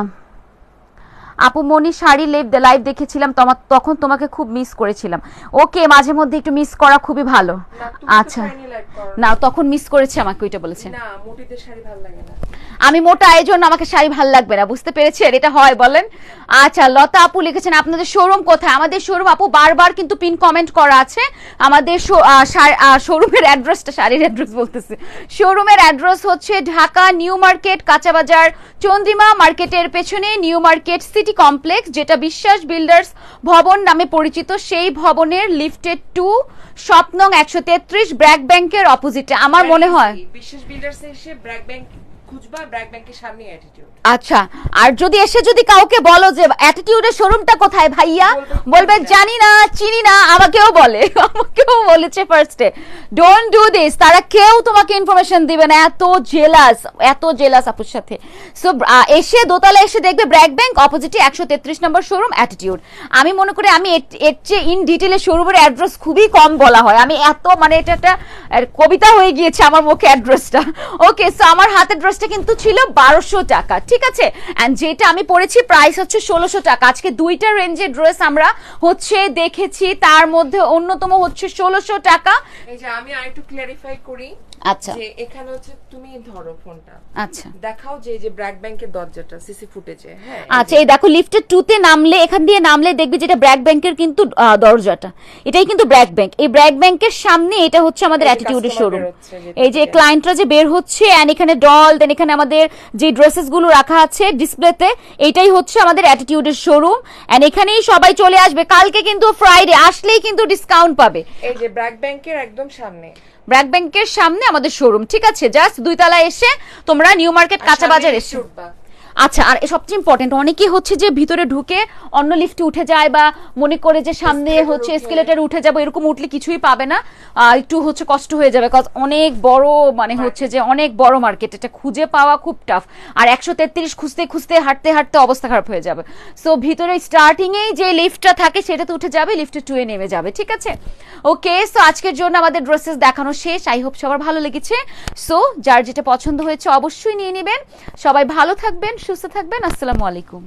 আপু মনি শাড়ি লাইভ দেখেছিলাম, তখন তোমাকে খুব মিস করেছিলাম। ওকে, মাঝে মধ্যে একটু মিস করা খুবই ভালো। আচ্ছা, না তখন মিস করেছে আমাকে, ওইটা বলেছে। না, মোটিতে শাড়ি ভালো লাগে না। আমি মোটা, এই জন্য আমাকে শাড়ি ভালো লাগবে না, বুঝতে পেরেছেন? এটা হয় বলেন। আচ্ছা, লতা আপু লিখেছেন আপনাদের শোরুম কোথায়? আমাদের শোরুম আপু বারবার কিন্তু পিন কমেন্ট করা আছে। আমাদের শোরুমের অ্যাড্রেসটা, শাড়ির অ্যাড্রেস বলতেছে, শোরুমের অ্যাড্রেস হচ্ছে ঢাকা নিউ মার্কেট, কাঁচাবাজার, চন্দ্রিমা মার্কেটের পেছনে নিউ মার্কেট সিটি কমপ্লেক্স, যেটা বিশ্বাস বিল্ডার্স ভবন নামে পরিচিত, সেই ভবনের লিফটেড 2 শপ নং 133 ব্র্যাক ব্যাংকের অপোজিটে আমার মনে হয়। বিশ্বাস বিল্ডার্সে এসে ব্র্যাক ব্যাংক খুঁজবা, ব্র্যাক ব্যাংকের সামনে অ্যাটিটিউড। আচ্ছা, আর যদি এসে যদি কাউকে বলো যে অ্যাটিটিউডের শোরুমটা কোথায় ভাইয়া, বলবে জানি না, চিনি না। আমাকেও বলেছে ফার্স্টে, ডোন্ট ডু দিস। তারা কেউ তোমাকে ইনফরমেশন দিবে না, এত জেলাস আপুর সাথে। সো এসে দোতলা এসে দেখবে ব্র্যাক ব্যাংক অপোজিটে 133 নম্বর শোরুম অ্যাটিটিউড। আমি মনে করি আমি এর চেয়ে ইন ডিটেলে শোরুমের অ্যাড্রেস খুবই কম বলা হয়। আমি এত মানে এটা একটা কবিতা হয়ে গিয়েছে আমার মুখে অ্যাড্রেসটা। ওকে, সো আমার হাতের ড্রেসটা কিন্তু ছিল 1200 টাকা, ঠিক আছে। এন্ড যেটা আমি পরেছি প্রাইস হচ্ছে 1600 টাকা। আজকে দুইটা রেঞ্জের ড্রেস আমরা হচ্ছে দেখেছি, তার মধ্যে অন্যতম হচ্ছে 1600 টাকা। এই যে আমি আরেকটু ক্ল্যারিফাই করি। আচ্ছা, যে এখানে হচ্ছে তুমি ধরো ফোনটা, আচ্ছা দেখাও যে এই যে ব্র্যাক ব্যাংকের দরজাটা সিসি ফুটেজে। হ্যাঁ, আচ্ছা, এই দেখো লিফটেড 2 তে নামলে, এখান দিয়ে নামলে দেখবে যেটা ব্র্যাক ব্যাংকের কিন্তু দরজাটা, এটাই কিন্তু ব্র্যাক ব্যাংক। এই ব্র্যাক ব্যাংকের সামনে এটা হচ্ছে আমাদের অ্যাটিটিউডের শোরুম। এই যে ক্লায়েন্টরা যে বের হচ্ছে, এন্ড এখানে ডল, দেন এখানে আমাদের যে ড্রেসেস গুলো রাখা আছে ডিসপ্লেতে, এটাই হচ্ছে আমাদের অ্যাটিটিউডের শোরুম। এন্ড এখানেই সবাই চলে আসবে। কালকে কিন্তু ফ্রাইডে, আসলেই কিন্তু ডিসকাউন্ট পাবে। এই যে ব্র্যাক ব্যাংকের একদম সামনে, ব্র্যাক ব্যাংকের সামনে আমাদের শোরুম, ঠিক আছে। জাস্ট 2 তলায় এসে তোমরা নিউ মার্কেট কাঁচাবাজার এসে। আচ্ছা, আর সবচেয়ে ইম্পর্টেন্ট, অনেকেই হচ্ছে যে ভিতরে ঢুকে অন্য লিফটে উঠে যায় বা মনে করে যে সামনে হচ্ছে এসকেলেটর উঠে যাবো, এরকম উঠলে কিছুই পাবে না, একটু হচ্ছে কষ্ট হয়ে যাবে। কজ অনেক বড়, মানে হচ্ছে যে অনেক বড় মার্কেট, এটা খুঁজে পাওয়া খুব টাফ। আর 133 খুঁজতে খুঁজতে হাঁটতে হাঁটতে অবস্থা খারাপ হয়ে যাবে। সো ভিতরে স্টার্টিংয়েই যে লিফটটা থাকে সেটাতে উঠে যাবে, লিফটে 2 এ নেমে যাবে, ঠিক আছে। ওকে, সো আজকের জন্য আমাদের ড্রেসেস দেখানো শেষ। আই হোপ সবার ভালো লেগেছে। সো যার যেটা পছন্দ হয়েছে অবশ্যই নিয়ে নেবেন। সবাই ভালো থাকবেন, সুস্থ থাকবেন। আসসালামু আলাইকুম।